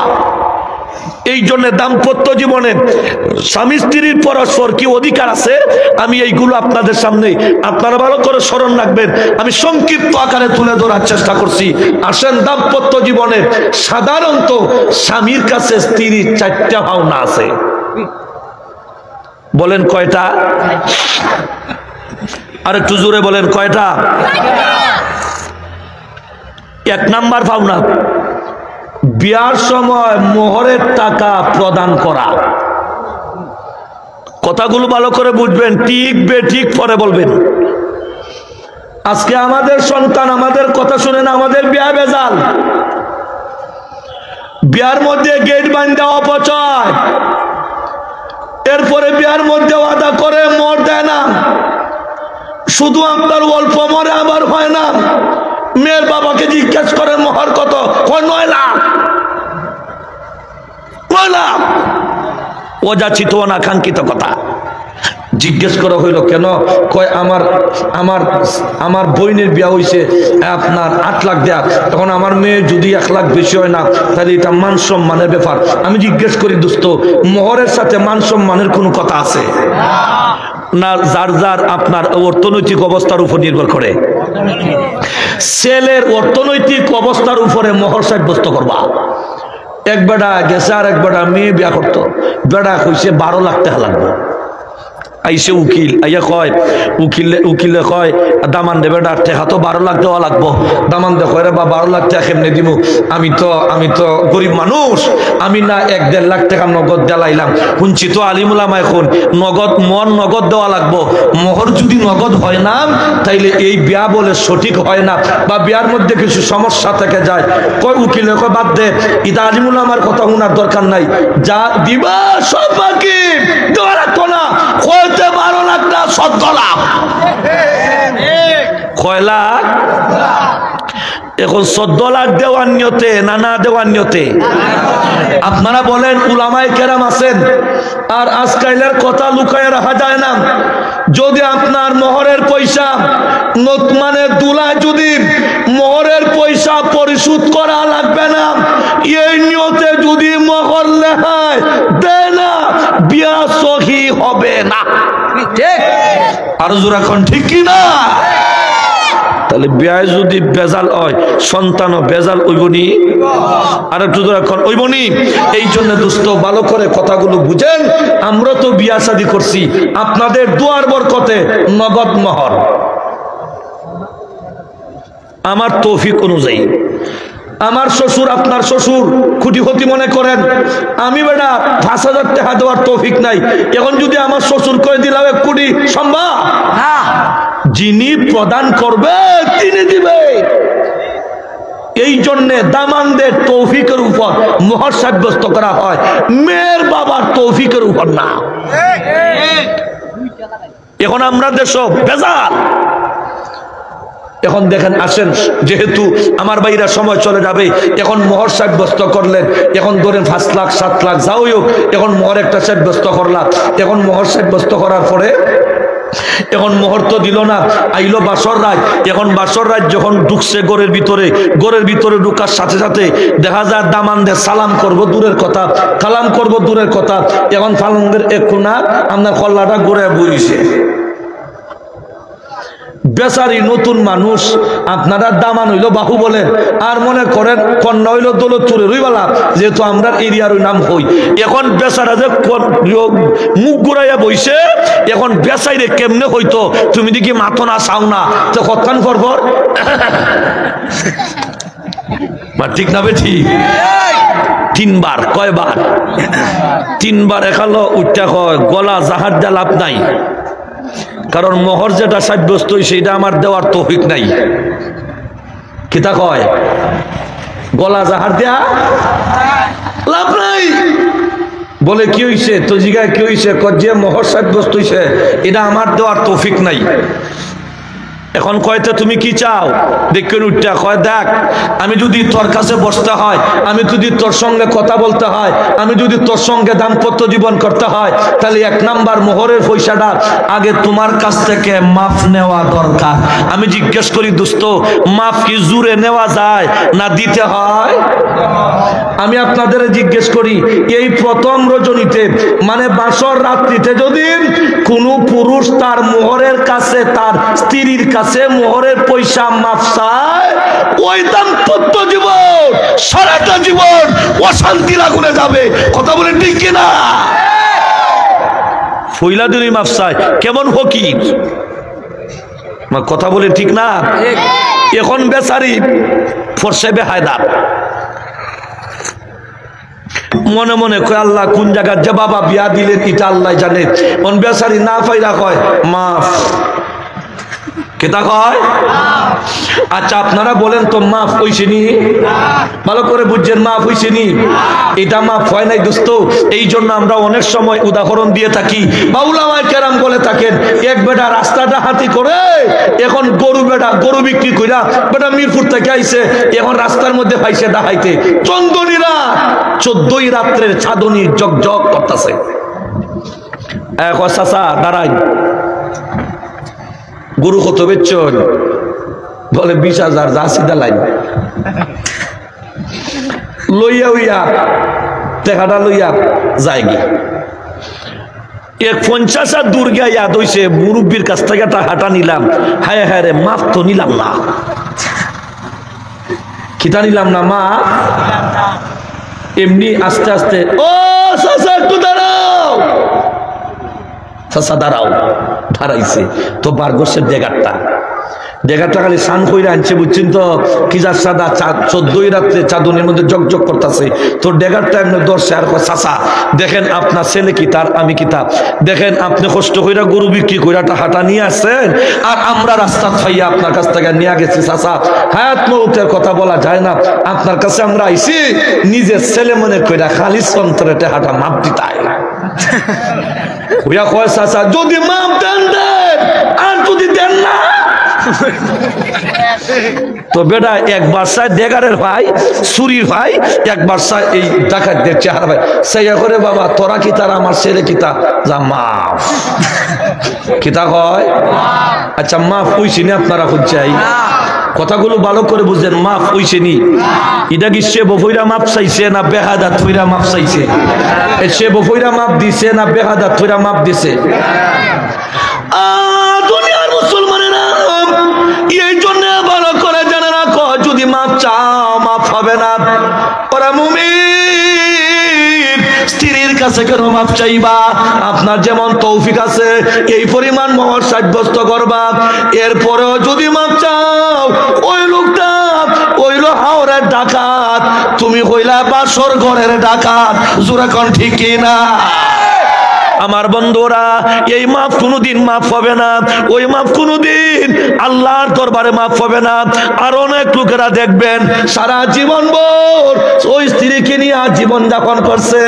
এই জন্য দাম্পত্য জীবনে স্বামী স্ত্রীর পরস্পর কি অধিকার আছে, আমি এইগুলো আপনাদের সামনে আপনারা ভালো করে স্মরণ রাখবেন। আমি সংক্ষিপ্ত আকারে তুলে ধরার চেষ্টা করছি। আসেন, দাম্পত্য জীবনে সাধারণত স্বামীর কাছে স্ত্রীর 4টা পাওনা আছে। বলেন কয়টা? আর একটু জোরে বলেন কয়টা? 1 নাম্বার পাওনা, বিয়ার সময় মোহরের টাকা প্রদান করা। কথাগুলো ভালো করে বুঝবেন, ঠিক বেঠিক পরে বলবেন। আজকে আমাদের সন্তান আমাদের কথা শুনে না, আমাদের বিয়া বেজাল। বিয়ার মধ্যে গেট বান্ধা অপচয়, এরপরে বিয়ার মধ্যে ওয়াদা করে মর দেয় না। শুধু আপনার অল্প মরে আবার হয় না, মেয়ের বাবাকে জিজ্ঞেস করে মোহর কত, 9 লাখ। 9 লাখ অযাচিত অনাকাঙ্ক্ষিত কথা। জিজ্ঞেস করা হইল কেন? কয় আমার আমার আমার বোনের বিয়া হইছে আপনার 8 লাখ দেয়া, তখন আমার মেয়ে যদি 1 লাখ বেশি হয় না তাহলে এটা মান সম্মানের ব্যাপার। আমি জিজ্ঞেস করি দোস্ত, মোহরের সাথে মান সম্মানের কোনো কথা আছে না? যার যার আপনার অর্থনৈতিক অবস্থার উপর নির্ভর করে। ছেলের অর্থনৈতিক অবস্থার উপরে মোহর সাব্যস্ত করবা। এক বেটা গেছে আর এক বেটা মেয়ে বিয়া করতো, বেটা কইছে 12 লাখ টাকা লাগবে। আইসে উকিল আইয়া কয়, উকিলে কয় দামান দেবে ডার টেকা তো 12 লাখ দেওয়া লাগবো। দামান দেখো রে বা 12 লাখ টাকা কেমনে দিব? আমি তো গরিব মানুষ, আমি না 1-1.5 লাখ টাকা নগদ দেলাইলাম। শুনছি তো আলিমুলামা এখন নগদ দেওয়া লাগবো। মোহর যদি নগদ হয় না তাইলে এই বিয়া বলে সঠিক হয় না, বা বিয়ার মধ্যে কিছু সমস্যা থেকে যায়। কয় উকিলে কয় বাদ দে, এটা আলিমুলামার কথা শোনার দরকার নাই, যা দিবা সব বাকি দেওয়া লাগতো না। 12 লাখ না 14 লাখ। কয় লাখ? এখন 14 লাখ দেওয়ার নিয়তে না দেওয়ার নিয়তে? আপনারা বলেন উলামায়ে কেরাম আছেন, আর আজকালের কথা লুকায় রাখা যায় না। যদি আপনার মোহরের পয়সা মানে দুলায় যদি মোহরের পয়সা পরিশোধ করা লাগবে না এই নিয়তে যদি মোহর লেখায় দেয় না, বিয়া সহি হবে না। ঠিক? আর জোরা কোন ঠিক কি না? তাহলে বিয়ায় যদি বেজাল হয়, সন্তানও বেজাল হইবনি, আর একটু এখন হইবনি। এই জন্য দোস্ত ভালো করে কথাগুলো বুঝেন। আমরা তো বিয়া শাদী করছি আপনাদের দুয়ার বরকতে, নগদ মোহর আমার তৌফিক অনুযায়ী। আমার শ্বশুর আপনার শ্বশুর খুঁটিহতি মনে করেন, আমি বেটা 5,000 টাকা দেওয়ার তৌফিক নাই, এখন যদি আমার শ্বশুর করে দিলাম 1 কোটি সম্ভব? যিনি প্রদান করবে তিনি দিবে। এই জন্যে দামানদের তৌফিকের উপর মোহর সাব্যস্ত করা হয়, মেয়ের বাবার তৌফিকের উপর না। এখন আমরা দেশ বেজাল। এখন দেখেন আসেন, যেহেতু আমার ভাইরা সময় চলে যাবে, এখন মোহর সাব্যস্ত করলেন, এখন ধরেন 5 লাখ 7 লাখ যাই হোক, এখন মোহর একটা সাব্যস্ত করলাম। এখন মোহর সাব্যস্ত করার পরে এখন মোহর তো দিল না, আইলো বাসর রাত। এখন বাসর রাত যখন ঢুকছে ঘরের ভিতরে ঢুকার সাথে সাথে দেখা যায় দামানদের সালাম করব দূরের কথা, কালাম করব দূরের কথা। এখন ফালঙ্গের এক কোনা আপনার কল্লাটা ঘুরে বইছে। বেচারি নতুন মানুষ, আপনারা দামান হইলো বাহু বলেন, আর মনে করেন কন্যা হইলো দৌলতপুরের রইবালা, যেহেতু আমরা এরিয়ার নাম হই। এখন বেচারা যে মুখ ঘুরাইয়া বইছে, এখন বেচাইরে কেমনে হইতো তুমি দেখি মাথো না চাও না, তো কতক্ষণ পর ঠিক না বেঠি? 3 বার। কয়বার? 3 বার। এখালো উঠতে কয় গলা জাহাজ দা লাভ নাই, কারণ মোহর যেটা সাব্যস্ত সেটা আমার দেওয়ার তৌফিক নাই। কিতা কয়? গলা জাহার দেয়া লাভ নাই। বলে কি হইছে? তো জিগায় কি হইছে? যে মোহর সাব্যস্ত হইছে এটা আমার দেওয়ার তৌফিক নাই। এখন কয়তে তুমি কি চাও? দেখুন উঠটা কয় দেখ, আমি যদি তোর কাছে বসতে হয়, আমি যদি তোর সঙ্গে কথা বলতে হয়, আমি যদি তোর সঙ্গে দাম্পত্য জীবন করতে হয়, তাহলে 1 নাম্বার মোহরের পয়সাটা আগে তোমার কাছ থেকে মাফ নেওয়া দরকার। আমি জিজ্ঞেস করি দোস্ত, মাফ কি জুড়ে নেওয়া যায় না দিতে হয়? আমি আপনাদের জিজ্ঞেস করি, এই প্রথম রজনীতে মানে বাসর রাত্রিতে যদি কোনো পুরুষ তার মোহরের কাছে, তার স্ত্রীর কাছে মোহরের পয়সা মাফ চায়, ওই দাম্পত্য জীবন সারাটা জীবন অশান্তির আগুনে যাবে। কথা বলেন ঠিক কিনা? ফইলা দিনই মাফ চায়, কেমন ফকির। কথা বলে ঠিক না? এখন বেচারি ফরসে বেহায়দার, মনে মনে কয় আল্লাহ কোন জায়গার যে বাবা বিয়া দিলেন এটা আল্লাহ জানে। বেচারি না পাইরা কয় মাফ। কেতা কয়? আচ্ছা আপনারা বলেন তো মাফ হইছে নি? ভালো করে বুঝছেন মাফ হইছে নি? এটা মাফ হয় নাই দোস্ত। এই জন্য আমরা অনেক সময় উদাহরণ দিয়ে থাকি বা উলামায়ে কেরাম বলে থাকেন, এক বেটা রাস্তাটা হাতি করে এখন গরু বিক্রি কইরা বেটা মিরপুর থেকে আইছে, এখন রাস্তার মধ্যে পাইছে ডাকাইতে, চন্দনীরা 14ই রাত্রের চাঁদনী জগজগ করতেছে। এক চাচা দাঁড়াই, গরু কত বেচছেন? বলে 20,000। যা সিধা লাইন লইয়া উইয়া টাকাটা লইয়া যায় গিয়া 50 দূর গিয়া ইয়াদ হইছে মুরব্বীর কাছ থেকে টাকাটা নিলাম, হায় হায় রে মাফ তো নিলাম না। কিতা নিলাম না? মা এমনি আস্তে আস্তে, ও চাচা একটু দাঁড়াও, চাচা দাঁড়াও, দাঁড়াইছে তো বার করছে ডেগারটা খালি সান কইরা আনছে, বুঝছেন তো কি যার সাদা 14ই রাত্রে চাঁদনের মধ্যে জগজগ করতেছে। তো ডেগারটা এমনি ধরছে আর চাচা দেখেন আপনার ছেলে কি তার আমি কি তা, দেখেন আপনি কষ্ট কইরা গরু বিক্রি কইরা টাকাটা নিয়ে আসছেন আর আমরা রাস্তা খাইয়া আপনার কাছ থেকে নিয়ে গেছি। চাচা হায়াত মৌতের কথা বলা যায় না, আপনার কাছে আমরা আইছি নিজের ছেলে মনে কইরা খালি সন্তরে টাকাটা মাপ দিতাই। ওয়া কয় চাচা যদি মাপ দেন আর যদি দেন না তো বেটা একবার চাই ডেগারের ভাই চুরির ভাই, একবার চাই এই ডাকাতদের চেহারা ভাই, সেইয়া করে বাবা তোরা কি তার আমার ছেলে কি তা, যা মাফ কিতা কয়। আচ্ছা মাফ হইছে নি? আপনারা খুঁজছাই কথাগুলো ভালো করে বুঝলেন, মাফ হইছে নি? এটা কি সে বফইরা মাপ চাইছে না বেহাদাত থইরা মাপ চাইছে? সে বফইরা মাপ দিছে না বেহাদাত থইরা মাপ দিছে? দুনিয়ার মুসলমানেরা এই জন্য ভালো করে জানে রাখো, যদি মাপ চাও মাপ হবে না। ওরা মুমিন, স্ত্রীর কাছে কেন মাপ চাইবা? আপনার যেমন তৌফিক আছে এই পরিমাণ মহৎ সাব্যস্ত করবা, এরপরেও যদি মাপ চাও ওই লোকটা ওইল হাওরের ডাকাত, তুমি কইলা বাসর ঘরের ডাকাত, জোরে কোন ঠিক কি না? আমার বন্ধুরা এই মাফ কোনোদিন মাফ হবে না, ওই মাফ কোনোদিন আল্লাহর দরবারে মাফ হবে না। আর অনেক লোকেরা দেখবেন সারা জীবন ভর ওই স্ত্রীকে নিয়ে জীবন যাপন করছে,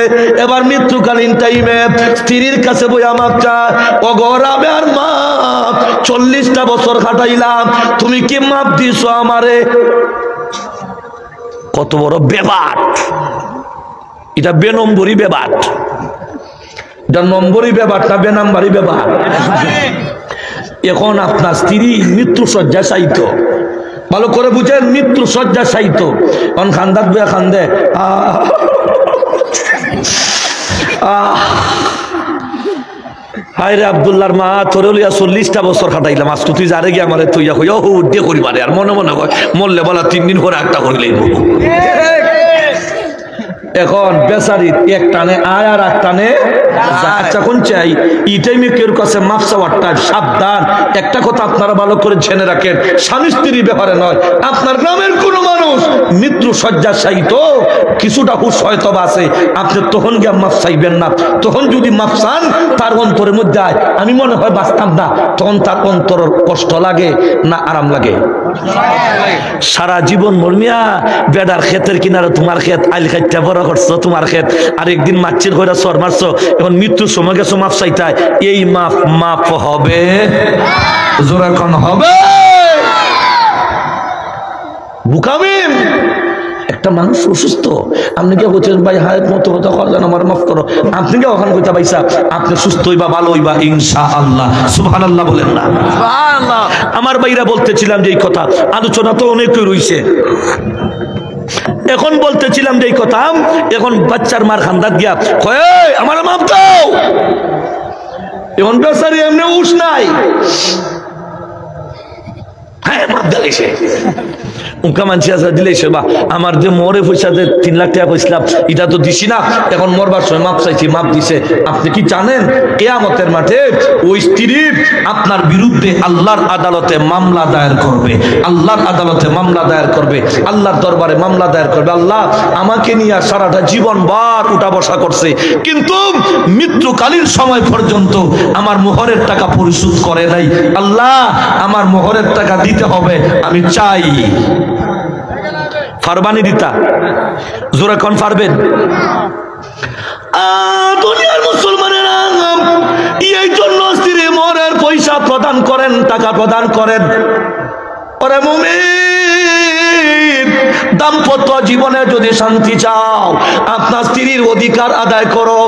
এবার মৃত্যুকালীন টাইমে স্ত্রীর কাছে বইয়া মাপ চায়, অগরাবে আর মাপ 40টা বছর খাটাইলাম, তুমি কি মাপ দিছো আমারে? কত বড় বেবাট এটা, বেনম্বরী বেবাট, নম্বরই ব্যাপারটা বেনাম্বারই ব্যাপার। এখন আপনার স্ত্রী মৃত্যু শয্যা সাইত, ভালো করে বুঝেন, মৃত্যু শয্যা সাইত, এখন খান্দাত বয়া খান্দে হায় রে আব্দুল্লাহর মা তোরে লইয়া 40টা বছর খাটাইলাম, আজকে তুই যারে গিয়ে আমার তুইয়া কই ও উড্ডে করি পারে, আর মনে মনে কয় মরলে বলা 3 দিন করে একটা করে লইব। এখন বেচারি এক টানে আয় আর এক টানে। আচ্ছা কোন চাই এই টাইমে কেউ কাছে মাফ চাওয়ারটা সাবধান। একটা কথা আপনারা ভালো করে জেনে রাখেন, স্বামী স্ত্রীর ব্যাপারে নয়, আপনার গ্রামের কোন মানুষ মৃত্যু শয্যাশায়ী তো কিছুটা হুশ হয়তো আছে, আপনি তখন গিয়ে মাফ চাইবেন না। তখন যদি মাফ চান তার অন্তরের মধ্যে আয় আমি মনে হয় বাঁচতাম না, তখন তার অন্তর কষ্ট লাগে না আরাম লাগে? সারা জীবন মরমিয়া বেডার ক্ষেতের কিনারে তোমার ক্ষেত আইল খাইতে বড় করছো, তোমার ক্ষেত আর একদিন মাছির হইরা সর মারছো, এখন মৃত্যুর সময় গেছো মাফ চাইতায়, এই মাফ মাফ হবে? জোরে কোন হবে? বুকামিম একটা মানুষ অসুস্থ, আপনি কে বলছেন ভাই হায়াত মতো কথা করলেন আমার মাফ করো, আপনি কে ওখানে কইতা পাইছা আপনি সুস্থ হইবা ভালো হইবা ইনশাআল্লাহ, সুবহানাল্লাহ বলেন না সুবহানাল্লাহ। আমার ভাইরা বলতেছিলাম যে এই কথা, আলোচনা তো অনেকই রইছে, এখন বলতেছিলাম যে এই কথা, এখন বাচ্চার মার খান্দাত গিয়া কয় আমার মাফ দাও, এখন বেচারি এমনি উস নাই, হ্যাঁ মাপ দিলেছে উনকা মানছি আছে দিলেছে বা আমার যে মরে পয়সা যে 3 লাখ টাকা কইছিলাম এটা তো দিছি না, এখন মরবার সময় মাপ চাইছি, মাপ দিছে। আপনি কি জানেন কিয়ামতের মাঠে ওই স্ত্রী আপনার বিরুদ্ধে আল্লাহর আদালতে মামলা দায়ের করবে, আল্লাহর আদালতে মামলা দায়ের করবে, আল্লাহর দরবারে মামলা দায়ের করবে, আল্লাহ আমাকে নিয়ে সারাটা জীবন বার উঠা বসা করছে, কিন্তু মৃত্যুকালীন সময় পর্যন্ত আমার মোহরের টাকা পরিশোধ করে নাই, আল্লাহ আমার মোহরের টাকা দিতে হবে, আমি চাই। ফারবানি দিতা জোরে কোন পারবেন? দুনিয়ার মুসলমানেরা এই জন্য স্ত্রী মোহরের পয়সা প্রদান করেন, টাকা প্রদান করেন। ওরে মুমিন, দাম্পত্য জীবনে যদি শান্তি চাও, আপনার স্ত্রীর অধিকার আদায় করো,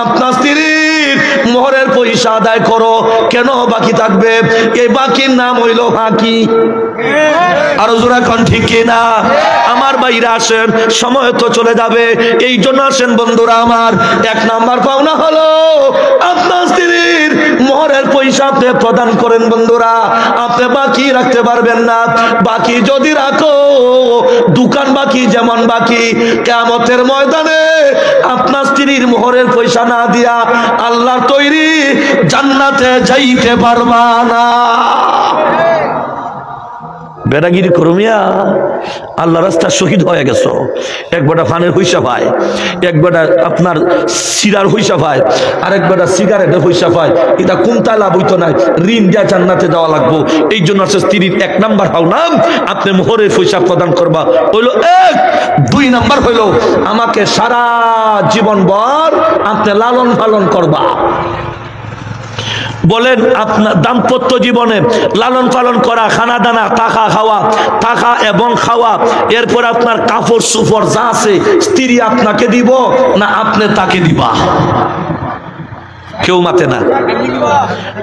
আপনার স্ত্রীর মোহরের পয়সা আদায় করো। কেন বাকি থাকবে? এই বাকির নাম হইল ফাঁকি। আরো জোরে কোন ঠিক কিনা? আমার বাইরে আসেন, সময় তো চলে যাবে, এই জন্য আসেন বন্ধুরা আমার। 1 নাম্বার পাওনা হলো আপনার স্ত্রীর মোহরের পয়সা আপনি প্রদান করেন। বন্ধুরা, আপনি বাকি রাখতে পারবেন না। বাকি যদি রাখো, দোকান বাকি যেমন বাকি, কিয়ামতের ময়দানে আপনার স্ত্রীর মোহরের পয়সা না দিয়া আল্লাহর তৈরি জান্নাতে যাইতে পারবা না। বেড়াগিরি করমিয়া আল্লাহ রাস্তা শহীদ হয়ে গেছো, এক বেটা ফানের হইসা পায়, এক বেটা আপনার সিরার হইসা পায়, আরেক বেটা সিগারেটের হইসা পায়। এটা কোনটা লাভ হইতো না, ঋণ দিয়া জান্নাতে যাওয়া লাগবো। এই জন্য আছে স্ত্রীর 1 নাম্বার পাও না আপনি মোহরের পয়সা প্রদান করবা হইলো 1। 2 নাম্বার হইলো আমাকে সারা জীবন ভর আপনি লালন পালন করবা। বলেন আপনার দাম্পত্য জীবনে লালন পালন করা, খানা দানা, টাকা খাওয়া, টাকা এবং খাওয়া, এরপর আপনার কাপড় সুপড় যা আছে স্ত্রী আপনাকে দিব না আপনি তাকে দিবা? কেউ মাতে না,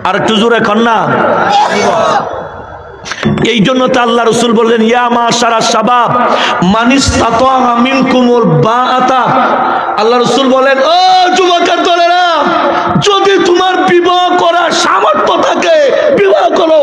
আর একটু জোরে কন না। এই জন্য তো আল্লাহ রাসূল বললেন ইয়া মাশারা শাবাব মানিস্তাতা মিনকুমুল বাআতা। আল্লাহ রাসূল বলেন ও যুবকের দলেরা, যদি তোমার বিবাহ করার সামর্থ্য থাকে বিবাহ করো।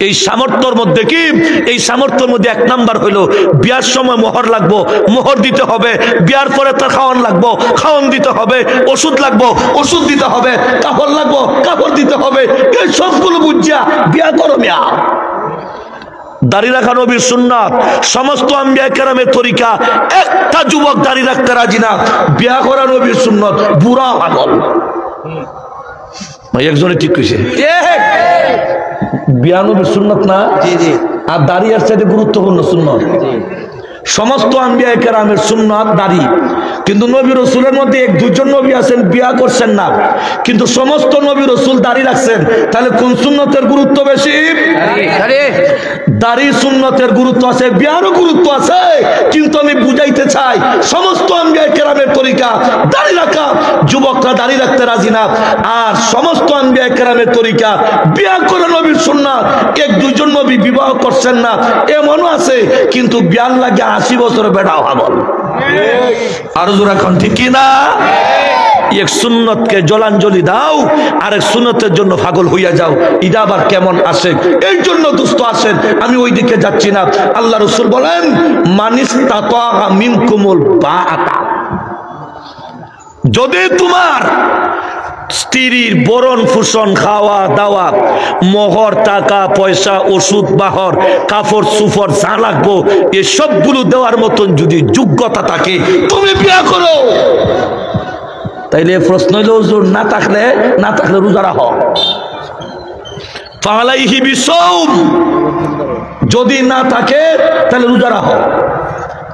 এই সামর্থ্যের মধ্যে কি? এই সামর্থ্যের মধ্যে 1 নাম্বার হইলো বিয়ার সময় মোহর লাগবো, মোহর দিতে হবে। বিয়ার পরে তার খাওয়ান লাগবো, খাওয়ান দিতে হবে। ওষুধ লাগবো, ওষুধ দিতে হবে। কাপড় লাগবো, কাপড় দিতে হবে। এই সবগুলো বুঝিয়া বিয়া করো মিয়া। দাড়ি রাখা নবীর সুন্নাত, সমস্ত আম্বিয়া কেরামের তরিকা। একটা যুবক দাড়ি রাখতে রাজি না, বিয়া করা নবীর সুন্নাত, বুড়া পাগল। একজনে ঠিক কইছে, বিয়া নবীর সুন্নাত না, আর দাড়ি এর চাইতে গুরুত্বপূর্ণ সুন্নাত। সমস্ত আম্বিয়া কেরামের সুন্নাত দাড়ি, কিন্তু নবী রাসূলের মধ্যে 1-2 নবী আছেন বিয়া করছেন না, কিন্তু সমস্ত নবী রাসূল দাড়ি রাখছেন। তাহলে কোন সুন্নতের গুরুত্ব বেশি? দাড়ি সুন্নতের গুরুত্ব আছে, বিয়ারও গুরুত্ব আছে, কিন্তু আমি বুঝাইতে চাই সমস্ত আম্বিয়া কেরামের তরিকা দাড়ি রাখা। যুবকরা দাড়ি রাখতে রাজি না, আর সমস্ত আম্বিয়া কেরামের তরিকা বিয়া করে নবীর সুন্নাত। 1-2 নবী বিবাহ করছেন না এমনও আছে, কিন্তু বিয়ার লাগে 80 বছর বেড়া পাগল। আর জোরা কোন ঠিক কিনা? এক সুন্নতকে জলাঞ্জলি দাও, আরেক সুন্নতের জন্য পাগল হইয়া যাও। এটা আবার কেমন আসে? এই জন্য দুস্থ আসেন, আমি ওই দিকে যাচ্ছি না। আল্লাহ রাসূল বলেন মানিস্তাতা মিনকুমুল বাআতা, যদি তোমার স্ত্রীর বরণ পোষণ, খাওয়া দাওয়া, মোহর, টাকা পয়সা, ওষুধ বাহর, কাপড় সুফর যা লাগবো এসবগুলো দেওয়ার মতন যদি যোগ্যতা থাকে তুমি বিয়া করো। তাইলে প্রশ্ন হইল হুজুর না থাকলে রোজা রাখো। ফালাইহি বিসাওম, যদি না থাকে তাহলে রোজা রাখো।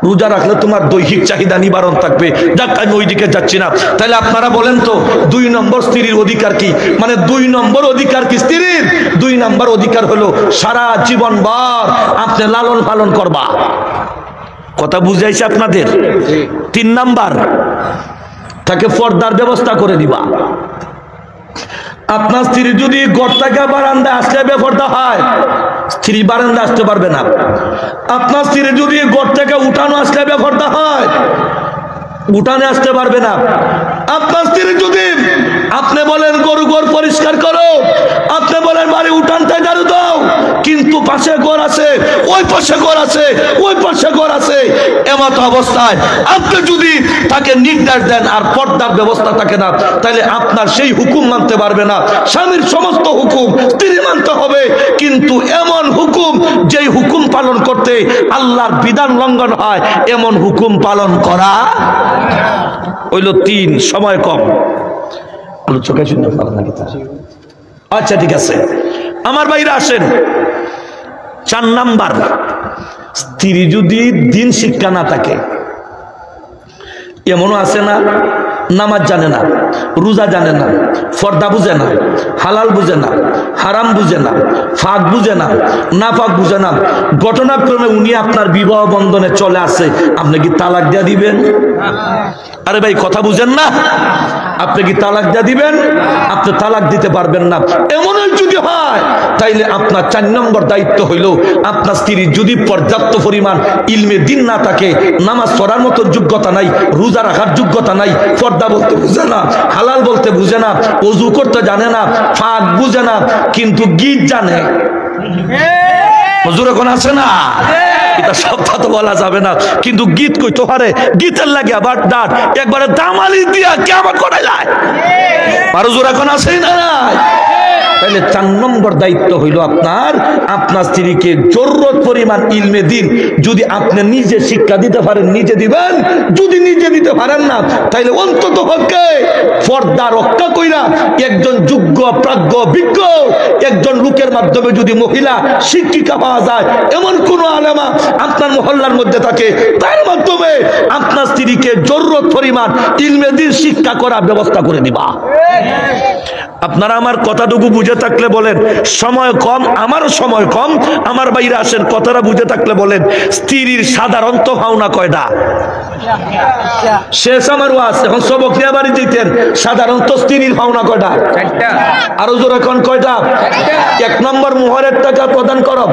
রোজা রাখলে তোমার দৈহিক চাহিদা নিবারণ থাকবে। যাক, আমি ওই দিকে যাচ্ছি না। তাহলে আপনারা বলেন তো 2 নম্বর স্ত্রীর অধিকার কি? মানে 2 নম্বর অধিকার কি স্ত্রীর? 2 নম্বর অধিকার হলো সারা জীবন ভর আপনি লালন পালন করবা। কথা বুঝাইছে আপনাদের? 3 নাম্বার তাকে পর্দার ব্যবস্থা করে দিবা। আপনার স্ত্রী যদি ঘর থেকে বারান্দা আসলে বেপর্দা হয়, স্ত্রী বারান্দা আসতে পারবে না। আপনার স্ত্রী যদি ঘর থেকে উঠানো আসলে বেপর্দা হয়, উঠানে আসতে পারবে না। আপনার স্ত্রী যদি আপনি বলেন গরু ঘর পরিষ্কার করো, আপনি বলেন বাড়ি উঠানটায় ঝাড়ু দাও, কিন্তু ওই পাশে ঘর আছে, ওই পাশে ঘর আছে। এমত অবস্থায় আপনি যদি তাকে নির্দেশ দেন আর পর্দার ব্যবস্থা থাকে না, তাহলে আপনার সেই হুকুম মানতে পারবে না। স্বামীর সমস্ত হুকুম স্ত্রী মানতে হবে, কিন্তু এমন হুকুম যেই হুকুম পালন করতে আল্লাহর বিধান লঙ্ঘন হয়, এমন হুকুম পালন করা হইল 3। সময় কম, চোখে শুনতে পারেন নাকি? আচ্ছা ঠিক আছে, আমার বাইরে আসেন। 4 নাম্বার, স্ত্রী যদি দিন শিক্ষা না থাকে, এমনও আছে না নামাজ জানে না, রোজা জানে না, ফর্দা বুঝে না, হালাল বুঝে না, হারাম বুঝে না, ফাঁক বুঝে না, না ফাঁক বুঝে না, ঘটনাক্রমে উনি আপনার বিবাহ বন্ধনে চলে আসে, আপনি কি তালাক দিয়ে দিবেন? আরে ভাই কথা বুঝেন না? আপনি কি তালাক দিয়ে দিবেন? আপনি তালাক দিতে পারবেন না। এমন যদি হয়, তাইলে আপনার 4 নম্বর দায়িত্ব হইল, আপনার স্ত্রী যদি পর্যাপ্ত পরিমাণ ইলমে দিন না থাকে, নামাজ পড়ার মতো যোগ্যতা নাই, রোজা রাখার যোগ্যতা নাই, পর্দা বলতে বুঝে না, হালাল বলতে বুঝে না, ওযু করতে জানে না, ফাঁক বুঝে না, কিন্তু গীত জানে। হুজুর এখন আছে না, এটা সবটা তো বলা যাবে না, কিন্তু গীত কইতে পারে, গীতের লাগে আবার ডাট একবারে দামালি দিয়া কিয়ামত করাই যায়। আর হুজুর এখন আছেই না? তাহলে 4 নম্বর দায়িত্ব হইল আপনার স্ত্রীকে জরুরত পরিমাণ ইলমে দিন যদি আপনি নিজে শিক্ষা দিতে পারেন নিজে দিবেন, যদি নিজে দিতে পারেন না তাইলে অন্তত পক্ষে পর্দা রক্ষা কইরা একজন যোগ্য প্রাজ্ঞ বিজ্ঞ একজন লোকের মাধ্যমে যদি মহিলা শিক্ষিকা পাওয়া যায়, এমন কোন আলেমা আপনার মহল্লার মধ্যে থাকে, তার মাধ্যমে আপনার স্ত্রীকে জরুরত পরিমাণ ইলমে দিন শিক্ষা করার ব্যবস্থা করে দিবা। আপনারা আমার কথাটুকু বুঝে থাকলে বলেন, সময় কম, আমারও সময় কম, আমার বাইরে আসেন, কথাটা বুঝে থাকলে বলেন, স্ত্রীর সাধারণত ভাওনা কয়টা? শেষ আমার ওয়াজ, এখন সবক নিয়ে বাড়ি দিতেন, সাধারণত স্ত্রীর ভাওনা কয়টা? আরো জোর এখন কয়টা? 1 নম্বর মোহরের টাকা প্রদান করো,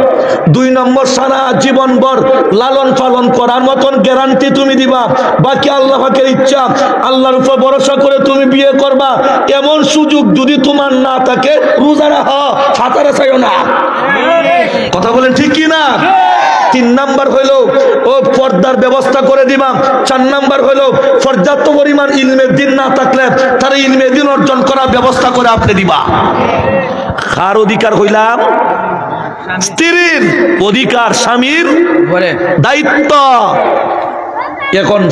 2 নম্বর সারা জীবন ভর লালন পালন করার মতন গ্যারান্টি তুমি দিবা, বাকি আল্লাহ পাকের ইচ্ছা, আল্লাহর উপর ভরসা করে তুমি বিয়ে করবা, এমন সুযোগ যদি তোমার না থাকে, রোজা রাখো, ফাতারে চাইও না। কথা বলেন ঠিক কি না? 3 নাম্বার হইল ও পর্দার ব্যবস্থা করে দিবা। 4 নাম্বার হইল পর্যাপ্ত পরিমাণ ইলমে দিন না থাকলে তার ইলমে দিন অর্জন করার ব্যবস্থা করে আপনি দিবা। কার অধিকার হইলাম? স্ত্রীর অধিকার, স্বামীর দায়িত্ব। এখন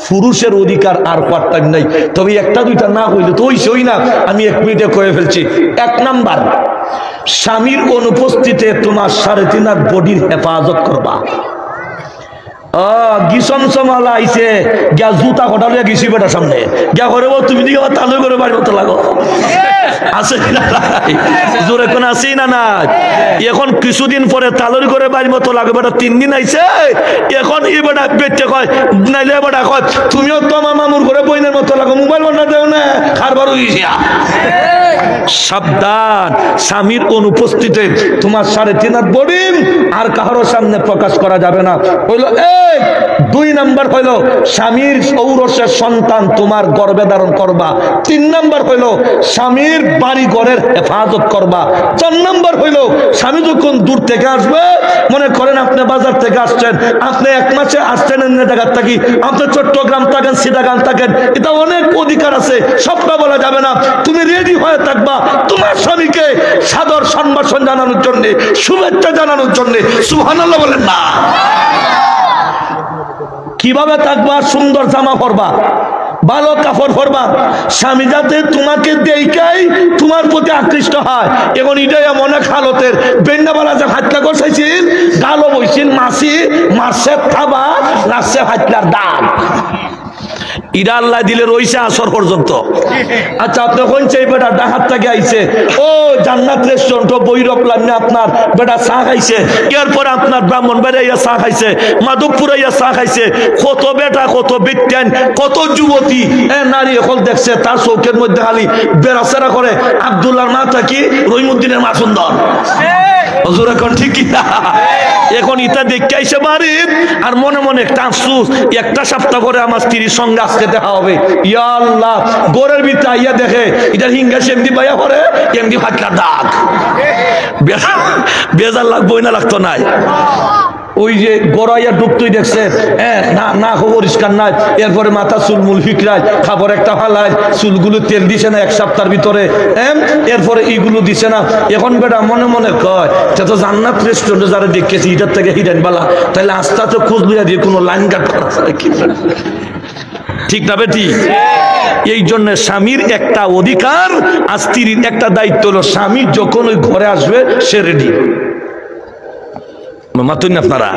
পুরুষের অধিকার আর পার্ট টাইম নাই, তবে 1টা 2টা না হইলে তো ওই না, আমি 1 মিনিটে কয়ে ফেলছি। 1 নাম্বার, স্বামীর অনুপস্থিতিতে তোমার 3.5 হাত বডির হেফাজত করবা। গিসমসমালা আইছে গিয়া জুতা কটালে গেছি বেটার সামনে গিয়া করে বল, তুমি দিকে তালু করে বাড়ি মতো লাগো, আছে না জোরে কোন আছেই না না? এখন কিছুদিন পরে তালুর করে বাড়ির মতো লাগে, বেটা 3 দিন আইছে, এখন এই বেটা পেটে কয় নাইলে বেটা কয় তুমিও তো আমার মামুর করে বইনের মতো লাগো, মোবাইল বানা দেও না, খারবার হইছে। সাবধান, স্বামীর অনুপস্থিতিতে তোমার 3.5 হাত বডি আর কারো সামনে প্রকাশ করা যাবে না। হইলো 1। 2 নাম্বার হইলো স্বামীর ঔরসের সন্তান তোমার গর্ভে ধারণ করবা। 3 নাম্বার হইলো স্বামীর বাড়ি ঘরের হেফাজত করবা। 4 নাম্বার হইলো স্বামী যখন দূর থেকে আসবে, মনে করেন আপনি বাজার থেকে আসছেন, আপনি 1 মাসে আসছেন অন্য জায়গার থাকি, আপনি চট্টগ্রাম থাকেন, সিটাগাং থাকেন, এটা অনেক অধিকার আছে, সবটা বলা যাবে না। তুমি রেডি হয়ে থাকবা তোমার স্বামীকে সাদর সম্ভাষণ জানানোর জন্য, শুভেচ্ছা জানানোর জন্য। সুবহানাল্লাহ বলেন না? কিভাবে থাকবা? সুন্দর জামা পরবা, ভালো কাপড় পরবা, স্বামী যাতে তোমাকে দেখাই তোমার প্রতি আকৃষ্ট হয়। এখন এটাই অনেক হালতের বেন্ডাবালা যে হাতলা গোসাইছিল, গালো বইছিল, মাসি মাসে থাবা নাচছে হাতলার দাগ, ইরা আল্লাহ দিলে রইছে আসর পর্যন্ত। আচ্ছা আপনি কোনছে বেটা ডাহাত থেকে আইছে, ও জান্নাত রেস্টুরেন্ট বৈরব লামনে আপনার বেটা চা খাইছে, এরপরে আপনার ব্রাহ্মণবাড়িয়া চা খাইছে, মাধবপুরাইয়া চা খাইছে, কত বেটা কত বিজ্ঞান কত যুবতী নারী এখন দেখছে, তার চৌকের মধ্যে খালি বেড়াচেরা করে আব্দুল্লাহর মা থাকি রহিমউদ্দিনের মা সুন্দর। হুজুর এখন ঠিক কি না? এখন ইটা দেখে আইসে বাড়ি আর মনে মনে একটা আফসোস, একটা সপ্তাহ করে আমার স্ত্রীর সঙ্গে আজকে দেখা হবে। ইয়া আল্লাহ, গোরের ভিতরে আইয়া দেখে এটা হিঙ্গা সেমদি বাইয়া করে এমনি ফাটকা দাগ। বেজার লাগবই না, লাগতো নাই। ওই যে গড়াইয়া ডুবতেই দেখছে, হ্যাঁ না না পরিষ্কার নাই, এরপরে মাথা চুলমুল ফিকরায়, খাবার একটা ফালায়, চুলগুলো তেল দিছে না এক সপ্তাহের ভিতরে, এরপরে এইগুলো দিছে না। এখন বেটা মনে মনে কয় সে তো জান্নাত রেস্টুরেন্টে যারা দেখেছি এটার থেকে হিরেন বালা, তাহলে আস্তে আস্তে খোঁজ লইয়া দিয়ে কোনো লাইন কাট করা যায় কি? ঠিক না বেটি? এই জন্য স্বামীর একটা অধিকার আর স্ত্রীর একটা দায়িত্ব হলো, স্বামী যখন ওই ঘরে আসবে সে রেডি। মাতুন আপনারা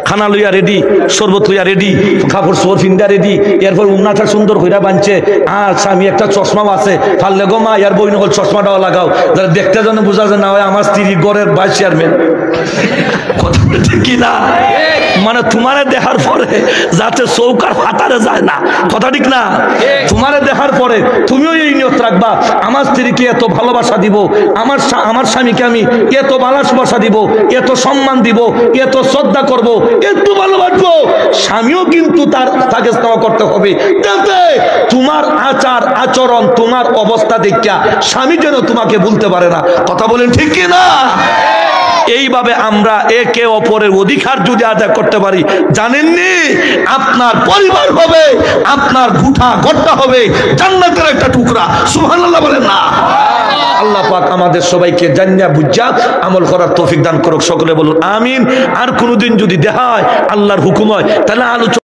খানা লইয়া রেডি, শরবত লইয়া রেডি, কাপড় চোপড় ফিন্দা রেডি, এরপর উন্নাটা সুন্দর হইরা বানছে। আর স্বামী একটা চশমাও আছে, পারলে গো মা ইয়ার বই নকল চশমাটাও লাগাও, যারা দেখতে যেন বোঝা যায় না হয় আমার স্ত্রী গড়ের ভাইস চেয়ারম্যান। কথা ঠিক কি না? মানে তোমারে দেখার পরে যাতে চৌকার ফাটারে যায় না, কথা ঠিক না? তোমারে দেখার পরে তুমিও এই নিয়ত রাখবা, আমার স্ত্রীকে এত ভালোবাসা দিব, আমার স্বামীকে আমি এত ভালোবাসা দিব, এত সম্মান দিব, এত শ্রদ্ধা করব, এত ভালোবাসবো। স্বামীও কিন্তু তাকে স্নেহ করতে হবে, যাতে তোমার আচার আচরণ তোমার অবস্থা দেখা স্বামী যেন তোমাকে বলতে পারে না। কথা বলেন ঠিক কি না? এইভাবে আমরা একে অপরের অধিকার যদি আদায় করতে পারি, জানেননি আপনার পরিবার হবে, আপনার গুঠা গড়টা হবে জান্নাতের একটা টুকরা। সুবহানাল্লাহ বলেন না? আল্লাহ পাক আমাদের সবাইকে জান্নাত বুঝা আমল করার তৌফিক দান করুক। সকলে বলুন আমিন। আর কোনোদিন যদি দেখা হয়, আল্লাহর হুকুম হয়, তাহলে আলোচনা